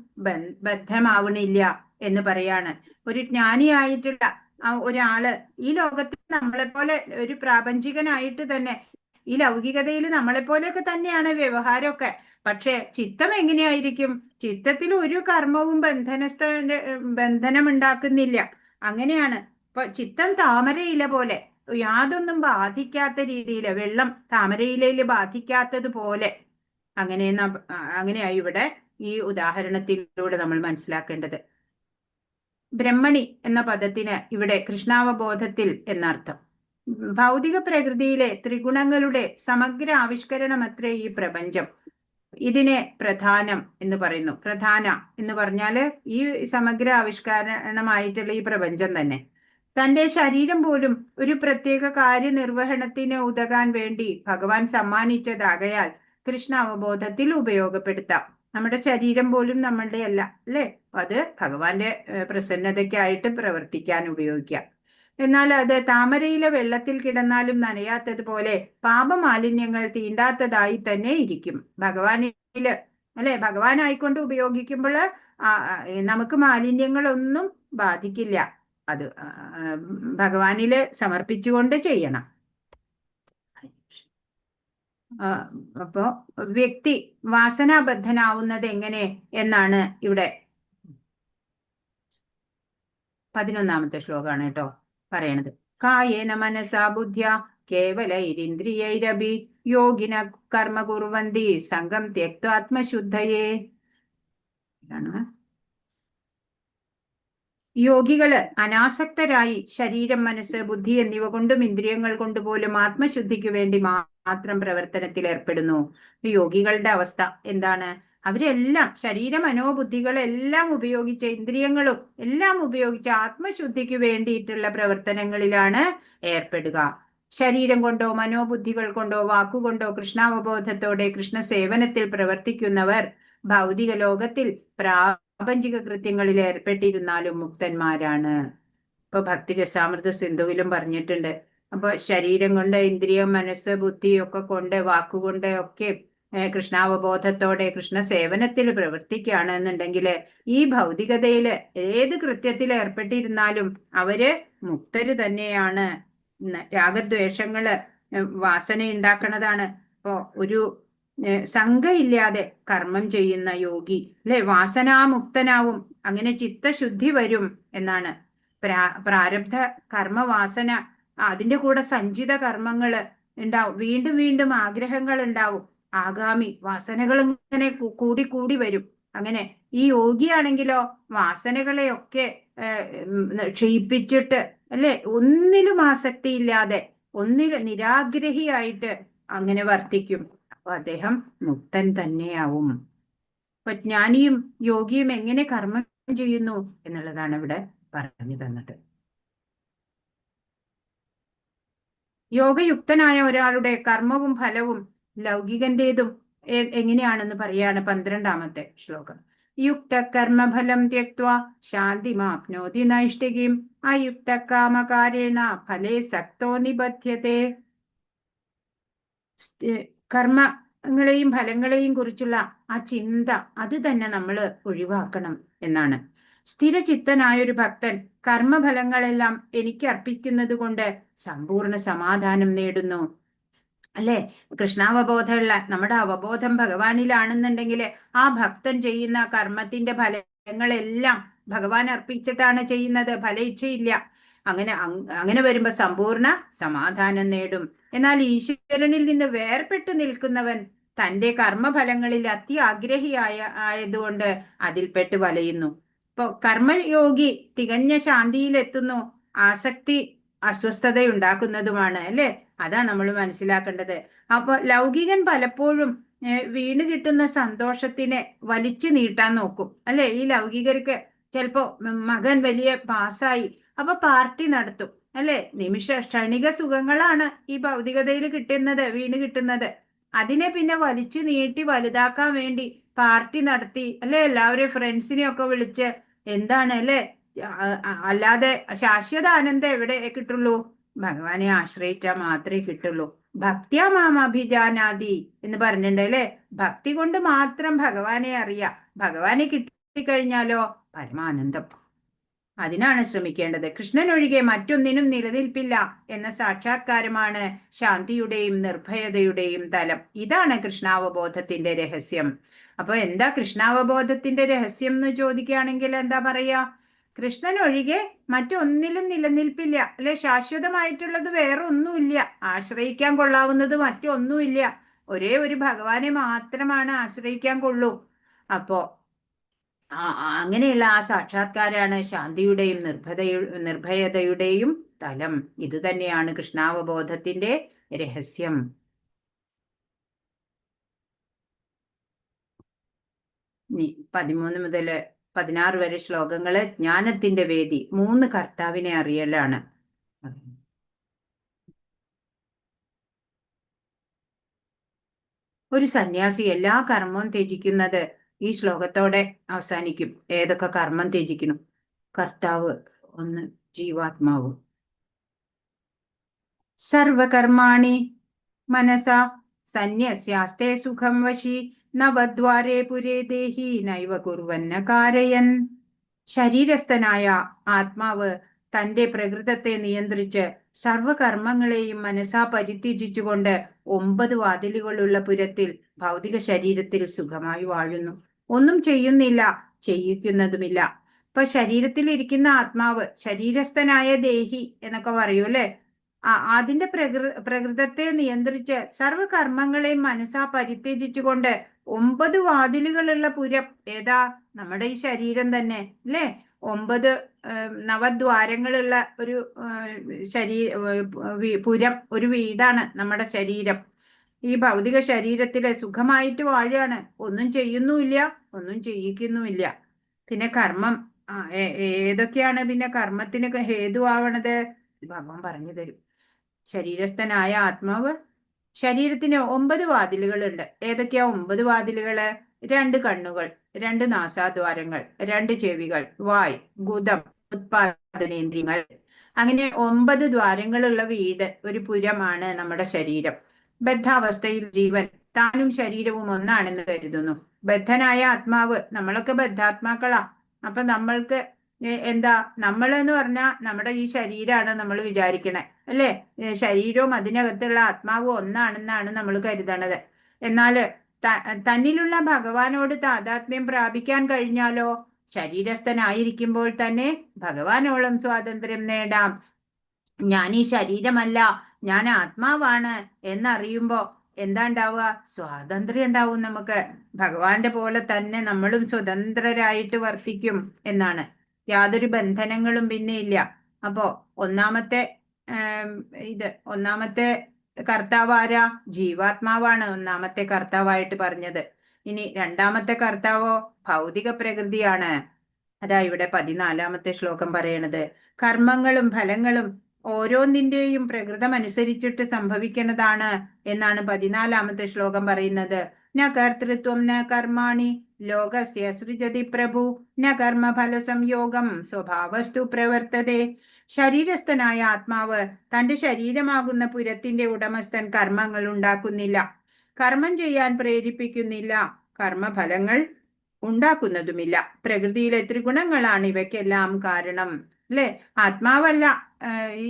ബദ്ധമാവണില്ല എന്ന് പറയാണ്. ഒരു ജ്ഞാനിയായിട്ടുള്ള ഒരാള് ഈ ലോകത്തിൽ നമ്മളെപ്പോലെ ഒരു പ്രാപഞ്ചികനായിട്ട് തന്നെ, ഈ ലൗകികതയിൽ നമ്മളെപ്പോലെയൊക്കെ തന്നെയാണ് വ്യവഹാരമൊക്കെ. പക്ഷെ ചിത്തം എങ്ങനെയായിരിക്കും? ചിത്തത്തിൽ ഒരു കർമ്മവും ബന്ധനം ഉണ്ടാക്കുന്നില്ല. അങ്ങനെയാണ്. ഇപ്പൊ ചിത്തം താമരയില പോലെ യാതൊന്നും ബാധിക്കാത്ത രീതിയിൽ, വെള്ളം താമരയിലയിൽ ബാധിക്കാത്തതുപോലെ അങ്ങനെയായി ഇവിടെ ഈ ഉദാഹരണത്തിലൂടെ നമ്മൾ മനസ്സിലാക്കേണ്ടത്. ബ്രഹ്മണി എന്ന പദത്തിന് ഇവിടെ കൃഷ്ണാവബോധത്തിൽ എന്നർത്ഥം. ഭൗതിക പ്രകൃതിയിലെ ത്രിഗുണങ്ങളുടെ സമഗ്ര ആവിഷ്കരണമത്രേ ഈ പ്രപഞ്ചം. ഇതിനെ പ്രധാനം എന്ന് പറയുന്നു. പ്രധാന എന്ന് പറഞ്ഞാല് ഈ സമഗ്ര ആവിഷ്കരണമായിട്ടുള്ള ഈ പ്രപഞ്ചം തന്നെ. തന്റെ ശരീരം പോലും ഒരു പ്രത്യേക കാര്യനിർവഹണത്തിന് ഉതകാൻ വേണ്ടി ഭഗവാൻ സമ്മാനിച്ചതാകയാൽ കൃഷ്ണ അവബോധത്തിൽ ഉപയോഗപ്പെടുത്താം. നമ്മുടെ ശരീരം പോലും നമ്മളുടെ അല്ല അല്ലെ, അത് ഭഗവാന്റെ പ്രസന്നതയ്ക്കായിട്ട് പ്രവർത്തിക്കാൻ ഉപയോഗിക്കാം. എന്നാൽ അത് താമരയിലെ വെള്ളത്തിൽ കിടന്നാലും നനയാത്തതുപോലെ പാപമാലിന്യങ്ങൾ തീണ്ടാത്തതായി തന്നെ ഇരിക്കും. ഭഗവാനില് അല്ലെ, ഭഗവാനായിക്കൊണ്ട് ഉപയോഗിക്കുമ്പോൾ നമുക്ക് മാലിന്യങ്ങളൊന്നും ബാധിക്കില്ല. അത് ഭഗവാനില് സമർപ്പിച്ചുകൊണ്ട് ചെയ്യണം. അപ്പോ വ്യക്തി വാസനാബദ്ധനാവുന്നത് എങ്ങനെ എന്നാണ് ഇവിടെ 11ാമത്തെ ശ്ലോകമാണ് കേട്ടോ പറയണത്. കായേന മനസാ ബുദ്ധ്യ കേവലൈരിന്ദ്രിയൈരഭി യോഗിന കർമ്മ കുർവന്തി സംഘം ത്യക്ത്വാത്മശുദ്ധയേ. യോഗികള് അനാസക്തരായി ശരീരം, മനസ്സ്, ബുദ്ധി എന്നിവ കൊണ്ടും ഇന്ദ്രിയങ്ങൾ കൊണ്ടുപോലും ആത്മശുദ്ധിക്ക് വേണ്ടി മാത്രം പ്രവർത്തനത്തിൽ ഏർപ്പെടുന്നു. യോഗികളുടെ അവസ്ഥ എന്താണ്? അവരെല്ലാം ശരീര മനോബുദ്ധികളെല്ലാം ഉപയോഗിച്ച്, ഇന്ദ്രിയങ്ങളും എല്ലാം ഉപയോഗിച്ച് ആത്മശുദ്ധിക്ക് വേണ്ടിയിട്ടുള്ള പ്രവർത്തനങ്ങളിലാണ് ഏർപ്പെടുക. ശരീരം കൊണ്ടോ മനോബുദ്ധികൾ കൊണ്ടോ വാക്കുകൊണ്ടോ കൃഷ്ണാവബോധത്തോടെ കൃഷ്ണസേവനത്തിൽ പ്രവർത്തിക്കുന്നവർ ഭൗതിക ലോകത്തിൽ പ്രാപഞ്ചിക കൃത്യങ്ങളിൽ ഏർപ്പെട്ടിരുന്നാലും മുക്തന്മാരാണ്. ഇപ്പൊ ഭക്തിരസാമൃത സിന്ധുവിലും പറഞ്ഞിട്ടുണ്ട്. അപ്പൊ ശരീരം കൊണ്ട്, ഇന്ദ്രിയം, മനസ്സ്, ബുദ്ധി ഒക്കെ കൊണ്ട്, വാക്കുകൊണ്ട് ഒക്കെ കൃഷ്ണാവബോധത്തോടെ കൃഷ്ണസേവനത്തിൽ പ്രവർത്തിക്കുകയാണ് എന്നുണ്ടെങ്കിൽ ഈ ഭൗതികതയില് ഏത് കൃത്യത്തിൽ ഏർപ്പെട്ടിരുന്നാലും അവര് മുക്തര് തന്നെയാണ്. രാഗദ്വേഷങ്ങള് വാസന ഉണ്ടാക്കണതാണ്. ഇപ്പോ ഒരു സംഘയില്ലാതെ കർമ്മം ചെയ്യുന്ന യോഗി അല്ലെ വാസനാമുക്തനാവും. അങ്ങനെ ചിത്തശുദ്ധി വരും എന്നാണ്. പ്രാരബ്ധ കർമ്മവാസന, അതിന്റെ കൂടെ സഞ്ചിത കർമ്മങ്ങള് ഉണ്ടാവും. വീണ്ടും വീണ്ടും ആഗ്രഹങ്ങൾ ഉണ്ടാവും. ആഗാമി വാസനകൾ ഇങ്ങനെ കൂടി കൂടി വരും. അങ്ങനെ ഈ യോഗിയാണെങ്കിലോ വാസനകളെയൊക്കെ ക്ഷയിപ്പിച്ചിട്ട് അല്ലെ, ഒന്നിലും ആസക്തി ഇല്ലാതെ, ഒന്നിലും നിരാഗ്രഹിയായിട്ട് അങ്ങനെ വർത്തിക്കും. അപ്പൊ അദ്ദേഹം മുക്തൻ തന്നെയാവും. അപ്പൊ ജ്ഞാനിയും യോഗിയും എങ്ങനെ കർമ്മം ചെയ്യുന്നു എന്നുള്ളതാണ് ഇവിടെ പറഞ്ഞു തന്നത്. യോഗയുക്തനായ ഒരാളുടെ കർമ്മവും ഫലവും ലൗകികന്റേതും എങ്ങനെയാണെന്ന് പറയാണ് 12ാമത്തെ ശ്ലോകം. യുക്ത കർമ്മഫലം ത്യക്ത്വാ ശാന്തിമാപ്നോതി നൈഷ്ഠികീം അയുക്ത കാമകാരേണ ഫലേ സക്തോ നിബധ്യതേ. കർമ്മങ്ങളെയും ഫലങ്ങളെയും കുറിച്ചുള്ള ആ ചിന്ത അത് തന്നെ നമ്മൾ ഒഴിവാക്കണം എന്നാണ്. സ്ഥിരചിത്തനായൊരു ഭക്തൻ കർമ്മഫലങ്ങളെല്ലാം എനിക്ക് അർപ്പിക്കുന്നത് കൊണ്ട് സമ്പൂർണ്ണ സമാധാനം നേടുന്നു. അല്ലെ? കൃഷ്ണാവബോധമുള്ള നമ്മുടെ അവബോധം ഭഗവാനിലാണെന്നുണ്ടെങ്കിൽ ആ ഭക്തൻ ചെയ്യുന്ന കർമ്മത്തിന്റെ ഫലങ്ങളെല്ലാം ഭഗവാൻ അർപ്പിച്ചിട്ടാണ് ചെയ്യുന്നത്, ഫല ഇച്ഛയില്ല. അങ്ങനെ വരുമ്പോ സമ്പൂർണ്ണ സമാധാനം നേടും. എന്നാൽ ഈശ്വരനിൽ നിന്ന് വേർപെട്ടു നിൽക്കുന്നവൻ തന്റെ കർമ്മഫലങ്ങളിൽ ആയതുകൊണ്ട് അതിൽപ്പെട്ട് വലയുന്നു. ഇപ്പൊ കർമ്മയോഗി തികഞ്ഞ ശാന്തിയിലെത്തുന്നു, ആസക്തി അസ്വസ്ഥതയുണ്ടാക്കുന്നതുമാണ്. അല്ലെ? അതാ നമ്മൾ മനസ്സിലാക്കേണ്ടത്. അപ്പൊ ലൗകികൻ പലപ്പോഴും വീണ് കിട്ടുന്ന സന്തോഷത്തിനെ വലിച്ചു നീട്ടാൻ നോക്കും. അല്ലെ? ഈ ലൗകികർക്ക് ചിലപ്പോ മകൻ വലിയ പാസ്സായി, അപ്പൊ പാർട്ടി നടത്തും. അല്ലെ? ക്ഷണിക സുഖങ്ങളാണ് ഈ ഭൗതികതയിൽ കിട്ടുന്നത്, വീണ് കിട്ടുന്നത്. അതിനെ പിന്നെ വലിച്ചു നീട്ടി വലുതാക്കാൻ വേണ്ടി പാർട്ടി നടത്തി, അല്ലെ? എല്ലാവരെയും ഫ്രണ്ട്സിനെയൊക്കെ വിളിച്ച് എന്താണ്, അല്ലെ? അല്ലാതെ ശാശ്വത ആനന്ദം എവിടെ കിട്ടുള്ളൂ? ഭഗവാനെ ആശ്രയിച്ചാൽ മാത്രമേ കിട്ടുള്ളൂ. ഭക്തിയാ മാം അഭിജാനാതി എന്ന് പറഞ്ഞിട്ടുണ്ട്, അല്ലെ? ഭക്തി കൊണ്ട് മാത്രം ഭഗവാനെ അറിയാം. ഭഗവാനെ കിട്ടിക്കഴിഞ്ഞാലോ പരമാനന്ദം. അതിനാണ് ശ്രമിക്കേണ്ടത്. കൃഷ്ണനൊഴികെ മറ്റൊന്നിനും നിലനിൽപ്പില്ല എന്ന സാക്ഷാത്കാരമാണ് ശാന്തിയുടെയും നിർഭയതയുടെയും തലം. ഇതാണ് കൃഷ്ണാവബോധത്തിന്റെ രഹസ്യം. അപ്പൊ എന്താ കൃഷ്ണാവബോധത്തിന്റെ രഹസ്യം എന്ന് ചോദിക്കുകയാണെങ്കിൽ എന്താ പറയാ? കൃഷ്ണനൊഴികെ മറ്റൊന്നിലും നിലനിൽപ്പില്ല, അല്ലെ? ശാശ്വതമായിട്ടുള്ളത് വേറെ ഒന്നുമില്ല, ആശ്രയിക്കാൻ കൊള്ളാവുന്നത് മറ്റൊന്നുമില്ല. ഒരേ ഒരു ഭഗവാനെ മാത്രമാണ് ആശ്രയിക്കാൻ കൊള്ളൂ. അപ്പോ അങ്ങനെയുള്ള ആ സാക്ഷാത്കാരാണ് ശാന്തിയുടെയും നിർഭയതയുടെയും തലം. ഇത് തന്നെയാണ് കൃഷ്ണാവബോധത്തിന്റെ രഹസ്യം. 13 മുതൽ 16 വരെ ശ്ലോകങ്ങള് ജ്ഞാനത്തിന്റെ വേദി, 3 കർത്താവിനെ അറിയലാണ്. ഒരു സന്യാസി എല്ലാ കർമ്മവും ത്യജിക്കുന്നത് ഈ ശ്ലോകത്തോടെ അവസാനിക്കും. ഏതൊക്കെ കർമ്മം ത്യജിക്കണം? കർത്താവ് ഒന്ന്, ജീവാത്മാവ്. സർവകർമാണി മനസാ സന്യസ്യാസ്തേ സുഖം വശി നവദ്വാരേ പുരേ ദേഹി നൈവ കുർവന്ന കാരയൻ. ശരീരസ്ഥനായ ആത്മാവ് തന്റെ പ്രകൃതത്തെ നിയന്ത്രിച്ച് സർവകർമ്മങ്ങളെയും മനസ്സാ പരിത്യജിച്ചുകൊണ്ട് 9 വാതിലുകളുള്ള പുരത്തിൽ ഭൗതിക ശരീരത്തിൽ സുഖമായി വാഴുന്നു. ഒന്നും ചെയ്യുന്നില്ല, ചെയ്യിക്കുന്നതുമില്ല. ഇപ്പൊ ശരീരത്തിൽ ഇരിക്കുന്ന ആത്മാവ്, ശരീരസ്ഥനായ ദേഹി എന്നൊക്കെ പറയൂ, അല്ലെ? അതിന്റെ പ്രകൃതത്തെ നിയന്ത്രിച്ച് സർവകർമ്മങ്ങളെയും മനസ്സാ പരിത്യജിച്ചുകൊണ്ട് 9 വാതിലുകളുള്ള പുരം. ഏതാ? നമ്മുടെ ഈ ശരീരം തന്നെ, അല്ലെ? 9 നവദ്വാരങ്ങളുള്ള ഒരു പുരം, ഒരു വീടാണ് നമ്മുടെ ശരീരം. ഈ ഭൗതിക ശരീരത്തില് സുഖമായിട്ട് വാഴുകയാണ്, ഒന്നും ചെയ്യുന്നുമില്ല, ഒന്നും ചെയ്യിക്കുന്നുമില്ല. പിന്നെ കർമ്മം ഏതൊക്കെയാണ് പിന്നെ കർമ്മത്തിന് ഹേതുവാവണത്? ഭഗവാൻ പറഞ്ഞു തരും. ശരീരസ്ഥനായ ആത്മാവ്, ശരീരത്തിന് 9 വാതിലുകളുണ്ട്. ഏതൊക്കെയാ 9 വാതിലുകള്? 2 കണ്ണുകൾ, 2 നാസാദ്വാരങ്ങൾ, 2 ചെവികൾ, വായ്, ഗുദം, ഉത്പാദനേന്ദ്രിയങ്ങൾ. അങ്ങനെ 9 ദ്വാരങ്ങളുള്ള വീട്, ഒരു പുരമാണ് നമ്മുടെ ശരീരം. ബദ്ധാവസ്ഥയിൽ ജീവൻ താനും ശരീരവും ഒന്നാണെന്ന് കരുതുന്നു. ബദ്ധനായ ആത്മാവ്, നമ്മളൊക്കെ ബദ്ധാത്മാക്കളാ. അപ്പൊ നമ്മൾക്ക് എന്താ, നമ്മൾ എന്ന് പറഞ്ഞാൽ നമ്മുടെ ഈ ശരീരമാണ് നമ്മൾ വിചാരിക്കണേ, അല്ലെ? ശരീരവും അതിനകത്തുള്ള ആത്മാവും ഒന്നാണെന്നാണ് നമ്മൾ കരുതണത്. എന്നാല് തന്നിലുള്ള ഭഗവാനോട് താതാത്മ്യം പ്രാപിക്കാൻ കഴിഞ്ഞാലോ ശരീരസ്ഥനായിരിക്കുമ്പോൾ തന്നെ ഭഗവാനോളം സ്വാതന്ത്ര്യം നേടാം. ഞാൻ ഈ ശരീരമല്ല, ഞാൻ ആത്മാവാണ് എന്നറിയുമ്പോ എന്താ ഉണ്ടാവുക? സ്വാതന്ത്ര്യം ഉണ്ടാവും നമുക്ക്. ഭഗവാന്റെ പോലെ തന്നെ നമ്മളും സ്വതന്ത്രരായിട്ട് വർത്തിക്കും എന്നാണ്. യാതൊരു ബന്ധനങ്ങളും പിന്നെ ഇല്ല. അപ്പോ ഒന്നാമത്തെ കർത്താവ് ആരാ? ജീവാത്മാവാണ് ഒന്നാമത്തെ കർത്താവായിട്ട് പറഞ്ഞത്. ഇനി രണ്ടാമത്തെ കർത്താവോ ഭൗതിക പ്രകൃതിയാണ്. അതാ ഇവിടെ 14-ാമത്തെ ശ്ലോകം പറയണത്. കർമ്മങ്ങളും ഫലങ്ങളും ഓരോന്നിന്റെയും പ്രകൃതം അനുസരിച്ചിട്ട് സംഭവിക്കുന്നതാണ് എന്നാണ് 14-ാമത്തെ ശ്ലോകം പറയുന്നത്. ന കർത്തൃത്വം ന കർമാണി ലോകസ്യ സൃജതി പ്രഭു ന കർമ്മഫല സംയോഗം സ്വഭാവസ്തു പ്രവർത്തതേ. ശരീരസ്ഥനായ ആത്മാവ് തന്റെ ശരീരമാകുന്ന പുരത്തിന്റെ ഉടമസ്ഥൻ കർമ്മങ്ങൾ ഉണ്ടാക്കുന്നില്ല, കർമ്മം ചെയ്യാൻ പ്രേരിപ്പിക്കുന്നില്ല, കർമ്മഫലങ്ങൾ ഉണ്ടാക്കുന്നതുമില്ല. പ്രകൃതിയിലെ ത്രിഗുണങ്ങളാണ് ഇവയ്ക്കെല്ലാം കാരണം, അല്ലെ? ആത്മാവല്ല ഈ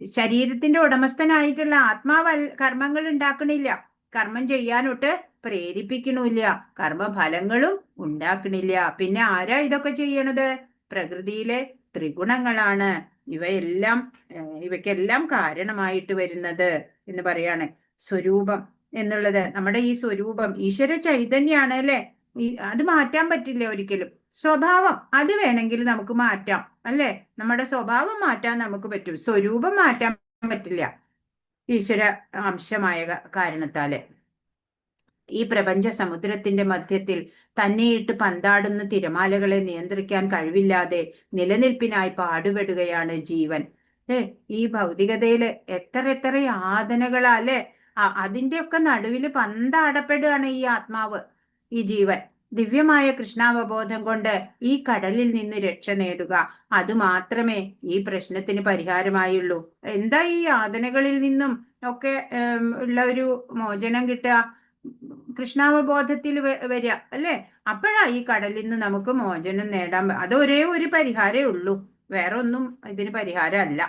ശരീരത്തിന്റെ ഉടമസ്ഥനായിട്ടുള്ള ആത്മാവ് കർമ്മങ്ങൾ ഉണ്ടാക്കണില്ല, കർമ്മം ചെയ്യാനൊട്ട് പ്രേരിപ്പിക്കണില്ല, കർമ്മഫലങ്ങളും ഉണ്ടാക്കണില്ല. പിന്നെ ആരാ ഇതൊക്കെ ചെയ്യണത്? പ്രകൃതിയിലെ ത്രിഗുണങ്ങളാണ് ഇവയ്ക്കെല്ലാം കാരണമായിട്ട് വരുന്നത് എന്ന് പറയാണ്. സ്വരൂപം എന്നുള്ളത്, നമ്മുടെ ഈ സ്വരൂപം ഈശ്വര ചൈതന്യാണ് അല്ലെ. അത് മാറ്റാൻ പറ്റില്ല ഒരിക്കലും. സ്വഭാവം അത് വേണമെങ്കിൽ നമുക്ക് മാറ്റാം അല്ലെ. നമ്മുടെ സ്വഭാവം മാറ്റാൻ നമുക്ക് പറ്റും, സ്വരൂപം മാറ്റാൻ പറ്റില്ല ഈശ്വര അംശമായ കാരണത്താല്. ഈ പ്രപഞ്ച സമുദ്രത്തിന്റെ മധ്യത്തിൽ തന്നെയിട്ട് പന്താടുന്ന തിരമാലകളെ നിയന്ത്രിക്കാൻ കഴിവില്ലാതെ നിലനിൽപ്പിനായി പാടുപെടുകയാണ് ജീവൻ. ഈ ഭൗതികതയില് എത്ര യാതനകളാ അല്ലെ. അതിന്റെയൊക്കെ നടുവില് പന്താടപ്പെടുകയാണ് ഈ ആത്മാവ്, ഈ ജീവൻ. ദിവ്യമായ കൃഷ്ണാവബോധം കൊണ്ട് ഈ കടലിൽ നിന്ന് രക്ഷ നേടുക, അതുമാത്രമേ ഈ പ്രശ്നത്തിന് പരിഹാരമായുള്ളൂ. എന്താ ഈ യാതനകളിൽ നിന്നും ഒക്കെ ഉള്ള ഒരു മോചനം കിട്ടുക? കൃഷ്ണാവബോധത്തിൽ വരിക അല്ലെ. അപ്പോഴാ ഈ കടലിൽ നിന്ന് നമുക്ക് മോചനം നേടാൻ. അത് ഒരേ ഒരു പരിഹാരമേ ഉള്ളൂ, വേറെ ഒന്നും ഇതിന് പരിഹാരമല്ല.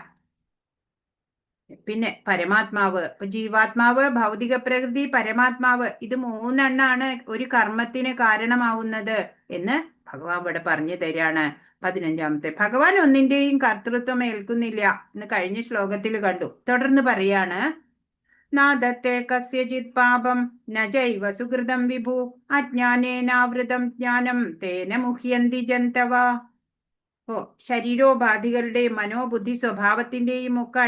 പിന്നെ പരമാത്മാവ്, ഇപ്പൊ ജീവാത്മാവ്, ഭൗതിക പ്രകൃതി, പരമാത്മാവ്, ഇത് മൂന്നെണ്ണാണ് ഒരു കർമ്മത്തിന് കാരണമാവുന്നത് എന്ന് ഭഗവാൻ ഇവിടെ പറഞ്ഞു തരാണ്. 15-ാമത്തെ, ഭഗവാൻ ഒന്നിന്റെയും കർത്തൃത്വം ഏൽക്കുന്നില്ല എന്ന് കഴിഞ്ഞ ശ്ലോകത്തിൽ കണ്ടു. തുടർന്ന് പറയാണ്, നാദത്തെ കസ്യചിത് പാപം ന ചൈവ സുകൃതം വിഭു അജ്ഞാനേനാവൃതം ജ്ഞാനം തേന മുഹ്യന്തി ജന്തവ. ശരീരോപാധികളുടെയും മനോബുദ്ധി സ്വഭാവത്തിന്റെയും ഒക്കെ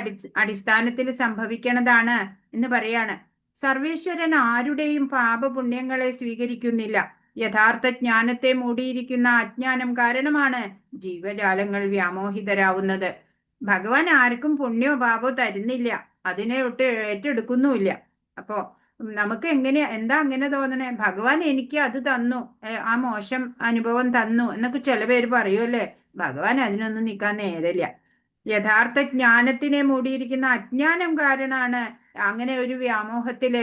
അടിസ്ഥാനത്തിൽ സംഭവിക്കണതാണ് എന്ന് പറയാണ്. സർവേശ്വരൻ ആരുടെയും പാപപുണ്യങ്ങളെ സ്വീകരിക്കുന്നില്ല. യഥാർത്ഥ ജ്ഞാനത്തെ മൂടിയിരിക്കുന്ന അജ്ഞാനം കാരണമാണ് ജീവജാലങ്ങൾ വ്യാമോഹിതരാവുന്നത്. ഭഗവാൻ ആർക്കും പുണ്യോ പാപോ തരുന്നില്ല, അതിനെ ഒട്ട് ഏറ്റെടുക്കുന്നുമില്ല. അപ്പോ നമുക്ക് എന്താ അങ്ങനെ തോന്നണേ? ഭഗവാൻ എനിക്ക് അത് തന്നു, ആ മോശം അനുഭവം തന്നു എന്നൊക്കെ ചില പേര് പറയുമല്ലേ. ഭഗവാൻ അതിനൊന്നും നിൽക്കാൻ നേരമില്ല. യഥാർത്ഥ ജ്ഞാനത്തിനെ മൂടിയിരിക്കുന്ന അജ്ഞാനം കാരണമാണ് അങ്ങനെ ഒരു വ്യാമോഹത്തില്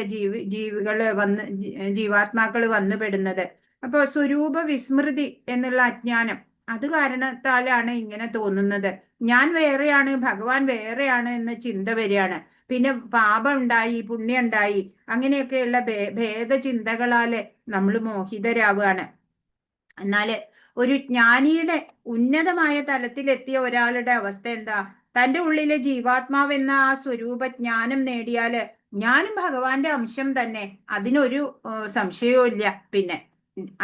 ജീവാത്മാക്കള് വന്നു പെടുന്നത്. അപ്പൊ സ്വരൂപ വിസ്മൃതി എന്നുള്ള അജ്ഞാനം, അത് കാരണത്താലാണ് ഇങ്ങനെ തോന്നുന്നത്. ഞാൻ വേറെയാണ്, ഭഗവാൻ വേറെയാണ് എന്ന ചിന്ത വരികയാണ്. പിന്നെ പാപം ഉണ്ടായി, പുണ്യം ഉണ്ടായി, അങ്ങനെയൊക്കെയുള്ള ഭേദചിന്തകളാല് നമ്മൾ മോഹിതരാവുകയാണ്. എന്നാല് ഒരു ജ്ഞാനിയുടെ ഉന്നതമായ തലത്തിലെത്തിയ ഒരാളുടെ അവസ്ഥ എന്താ? തൻ്റെ ഉള്ളിലെ ജീവാത്മാവ് എന്ന ആ സ്വരൂപ ജ്ഞാനം നേടിയാല് ഞാനും ഭഗവാന്റെ അംശം തന്നെ, അതിനൊരു സംശയവും ഇല്ല. പിന്നെ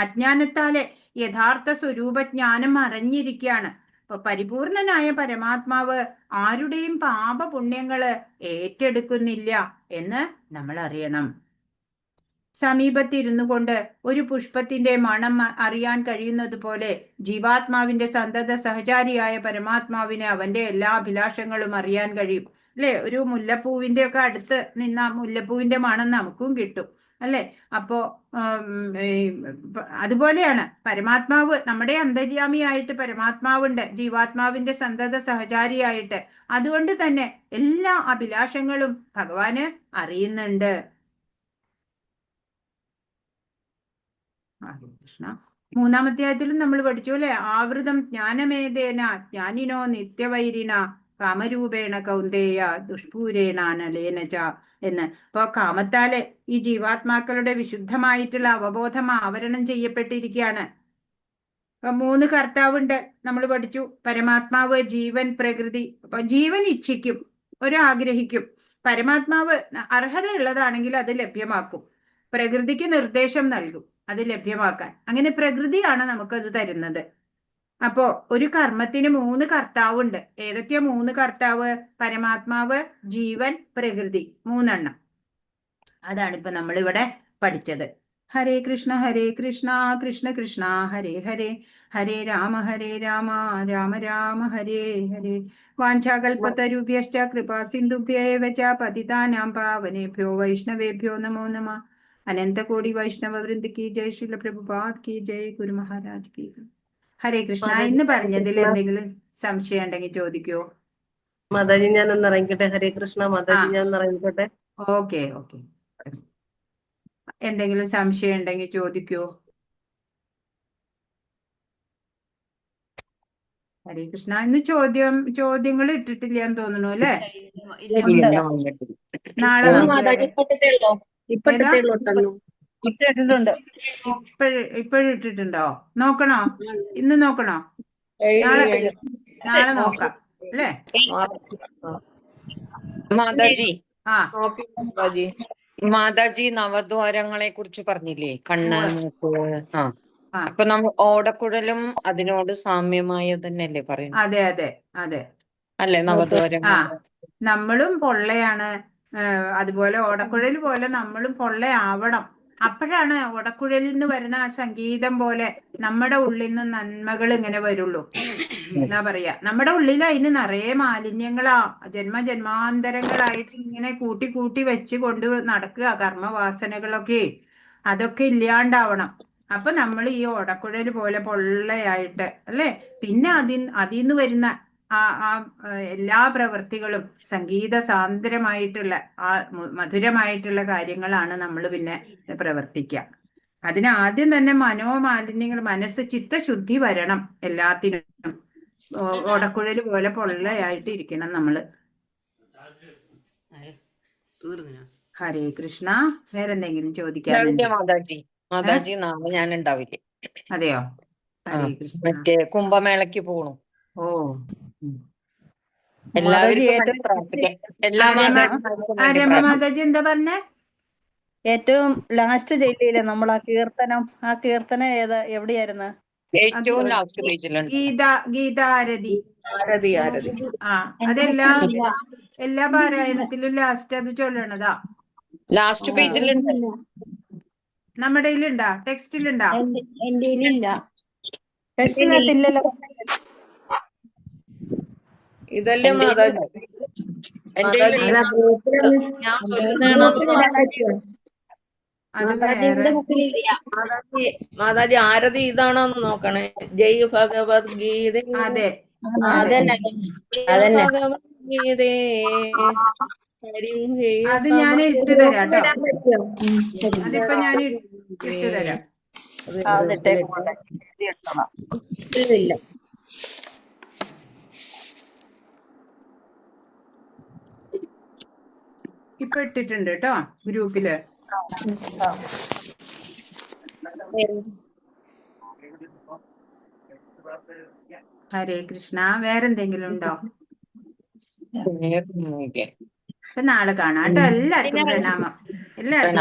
അജ്ഞാനത്താലെ യഥാർത്ഥ സ്വരൂപ ജ്ഞാനം മറഞ്ഞിരിക്കുകയാണ്. അപ്പൊ പരിപൂർണനായ പരമാത്മാവ് ആരുടെയും പാപപുണ്യങ്ങള് ഏറ്റെടുക്കുന്നില്ല എന്ന് നമ്മൾ അറിയണം. സമീപത്തിരുന്നു കൊണ്ട് ഒരു പുഷ്പത്തിന്റെ മണം അറിയാൻ കഴിയുന്നത് പോലെ ജീവാത്മാവിന്റെ സന്തത സഹചാരിയായ പരമാത്മാവിന് അവന്റെ എല്ലാ അഭിലാഷങ്ങളും അറിയാൻ കഴിയും അല്ലെ. ഒരു മുല്ലപ്പൂവിന്റെ ഒക്കെ അടുത്ത് നിന്ന മുല്ലപ്പൂവിന്റെ മണം നമുക്കും കിട്ടും അല്ലെ. അപ്പോ അതുപോലെയാണ് പരമാത്മാവ്, നമ്മുടെ അന്തര്യാമിയായിട്ട് പരമാത്മാവുണ്ട്, ജീവാത്മാവിന്റെ സന്തത സഹചാരിയായിട്ട്. അതുകൊണ്ട് തന്നെ എല്ലാ അഭിലാഷങ്ങളും ഭഗവാന് അറിയുന്നുണ്ട്. കൃഷ്ണ 3-ാം അധ്യായത്തിലും നമ്മൾ പഠിച്ചു അല്ലെ. ആവൃതം ജ്ഞാനമേതേന ജ്ഞാനിനോ നിത്യവൈരിണ കാമരൂപേണ കൗന്ദേയ ദുഷ്പൂരേണാനലേനച എന്ന്. അപ്പൊ കാമത്താലെ ഈ ജീവാത്മാക്കളുടെ വിശുദ്ധമായിട്ടുള്ള അവബോധം ആവരണം ചെയ്യപ്പെട്ടിരിക്കുകയാണ്. 3 കർത്താവുണ്ട് നമ്മൾ പഠിച്ചു. പരമാത്മാവ്, ജീവൻ, പ്രകൃതി. അപ്പൊ ജീവൻ ഇച്ഛിക്കും, ഒരാഗ്രഹിക്കും. പരമാത്മാവ് അർഹതയുള്ളതാണെങ്കിൽ അത് ലഭ്യമാക്കും. പ്രകൃതിക്ക് നിർദ്ദേശം നൽകും അത് ലഭ്യമാക്കാൻ. അങ്ങനെ പ്രകൃതിയാണ് നമുക്കത് തരുന്നത്. അപ്പോ ഒരു കർമ്മത്തിന് 3 കർത്താവുണ്ട്. ഏതൊക്കെയാ 3 കർത്താവ്? പരമാത്മാവ്, ജീവൻ, പ്രകൃതി, 3 എണ്ണം. അതാണ് ഇപ്പൊ നമ്മളിവിടെ പഠിച്ചത്. ഹരേ കൃഷ്ണ കൃഷ്ണ കൃഷ്ണ ഹരേ ഹരേ, ഹരേ രാമ രാമ രാമ ഹരേ ഹരേ. വാഞ്ചാകൽപതരുഭ്യശ്ച കൃപാ സിന്ധുഭ്യേവ ച പതിതാനാം പാവനേഭ്യോ വൈഷ്ണവേഭ്യോ നമോ നമഃ. അനന്തകോടി വൈഷ്ണവ വൃന്ദ കി ജയ്, ശ്രീല പ്രഭുപാദ് കി ജയ്, ഗുരു മഹാരാജ് കി. ഹരേ കൃഷ്ണ. ഇന്ന് പറഞ്ഞതിൽ എന്തെങ്കിലും സംശയം ഉണ്ടെങ്കിൽ ചോദിക്കോ മാതാജി? ഞാൻ ഒന്ന് ഇറങ്ങിക്കോട്ടെ. ഹരേ കൃഷ്ണ മാതാജി, ഞാൻ ഒന്ന് ഇറങ്ങിക്കോട്ടെ. ഓക്കെ. എന്തെങ്കിലും സംശയം ഉണ്ടെങ്കിൽ ചോദിക്കോ. ഹരേ കൃഷ്ണ. ഇന്ന് ചോദ്യങ്ങൾ ഇട്ടിട്ടില്ലാന്ന് തോന്നുന്നു അല്ലേ? ഉണ്ട്. നാളെ ഒന്ന് നമുക്ക് മാതാജി ഇട്ടിട്ടുള്ളൂ. ഏതാ ഇട്ടിട്ടുണ്ട്. ഇപ്പോഴും ഇട്ടിട്ടുണ്ടോ? നോക്കണോ? ഇന്ന് നോക്കണോ? നാളെ നോക്കാം അല്ലേ? മാതാജി ആ മാതാജി നവദ്വാരങ്ങളെ കുറിച്ച് പറഞ്ഞില്ലേ? കണ്ണ്, ഉവ്വ്. മൂക്ക്. ആ ആ അപ്പൊ നമ്മൾ ഓടക്കുഴലും അതിനോട് സാമ്യമായ തന്നെയല്ലേ പറയുന്നത്? അതെ അതെ അതെ. അല്ലെ ആ നവദ്വാരങ്ങൾ? നമ്മളും പൊള്ളയാണ്. അതുപോലെ ഓടക്കുഴൽ പോലെ നമ്മളും പൊള്ളയാവണം. അപ്പോഴാണ് ഓടക്കുഴലിൽ നിന്ന് വരുന്ന ആ സംഗീതം പോലെ നമ്മുടെ ഉള്ളിൽ നിന്ന് നന്മകൾ ഇങ്ങനെ വരുള്ളൂ. എന്നാ പറയാ, നമ്മുടെ ഉള്ളിൽ അതിന് നിറയെ മാലിന്യങ്ങളാ, ജന്മജന്മാന്തരങ്ങളായിട്ട് ഇങ്ങനെ കൂട്ടി കൂട്ടി വെച്ച് കൊണ്ട് നടക്കുക, കർമ്മവാസനകളൊക്കെ. അതൊക്കെ ഇല്ലാണ്ടാവണം. അപ്പൊ നമ്മൾ ഈ ഓടക്കുഴൽ പോലെ പൊള്ളയായിട്ട് അല്ലേ, പിന്നെ അതിന്ന് വരുന്ന ആ എല്ലാ പ്രവൃത്തികളും സംഗീത സാന്ദ്രമായിട്ടുള്ള ആ മധുരമായിട്ടുള്ള കാര്യങ്ങളാണ് നമ്മൾ പിന്നെ പ്രവർത്തിക്കുക. അതിന് ആദ്യം തന്നെ മനോമാലിന്യങ്ങൾ, മനസ്സ് ചിത്തശുദ്ധി വരണം. എല്ലാത്തിനും ഓടക്കുഴൽ പോലെ പൊള്ളയായിട്ട് ഇരിക്കണം നമ്മള്. ഹരേ കൃഷ്ണ. വേറെന്തെങ്കിലും ചോദിക്കാനുണ്ട്? മാതാജി നാളെ ഞാൻ ഉണ്ടാവില്ലേ? അതെയോ? ഹരേ കൃഷ്ണ. മറ്റേ കുംഭമേളയ്ക്ക് പോണു. ഓ എല്ലാവർക്കും പ്രാർത്ഥിക്കാം. എല്ലാ മാതാജിമാർക്കും വേണ്ടി രമ പ്രാർത്ഥിക്കാം. മാതാജി എന്താ പറഞ്ഞേ? ഏറ്റവും ലാസ്റ്റ് ജയിലില്ലേ നമ്മൾ ആ കീർത്തനം എവിടെയായിരുന്നു? ഏറ്റവും ലാസ്റ്റ് പേജിലുണ്ട്. ഗീതാരതി. ആ എല്ലാ പാരായണത്തിലും ലാസ്റ്റ് അത് ചൊല്ലണതാ. ലാസ്റ്റ് പേജിലുണ്ട്. നമ്മുടെ കയ്യിലുണ്ടാ? ടെക്സ്റ്റിലുണ്ടാ? എന്റെ ഇല്ല. ടെസ്റ്റിനകത്തില്ലല്ലോ. ഇതല്ലേ മാതാജി? എന്റെ ഞാൻ ചൊല്ലുന്നതാണോ? അത് വേറെ. മാതാജി ആരതി ഇതാണോന്ന് നോക്കണേ. ജയ് ഭഗവത്ഗീത. അതെ ഭഗവത്ഗീതേ. അത് ഞാൻ ഇട്ടുതരാം കേട്ടോ. അതിപ്പോ ഞാൻ ഇട്ടുതരാം. ഇപ്പൊ ഇട്ടിട്ടുണ്ട് കേട്ടോ ഗ്രൂപ്പില്. ഹരേ കൃഷ്ണ. വേറെന്തെങ്കിലും ഉണ്ടോ? വേറൊന്നുമില്ല. അപ്പൊ നാളെ കാണാം കേട്ടോ. എല്ലാവർക്കും പ്രണാമം. എല്ലാവർക്കും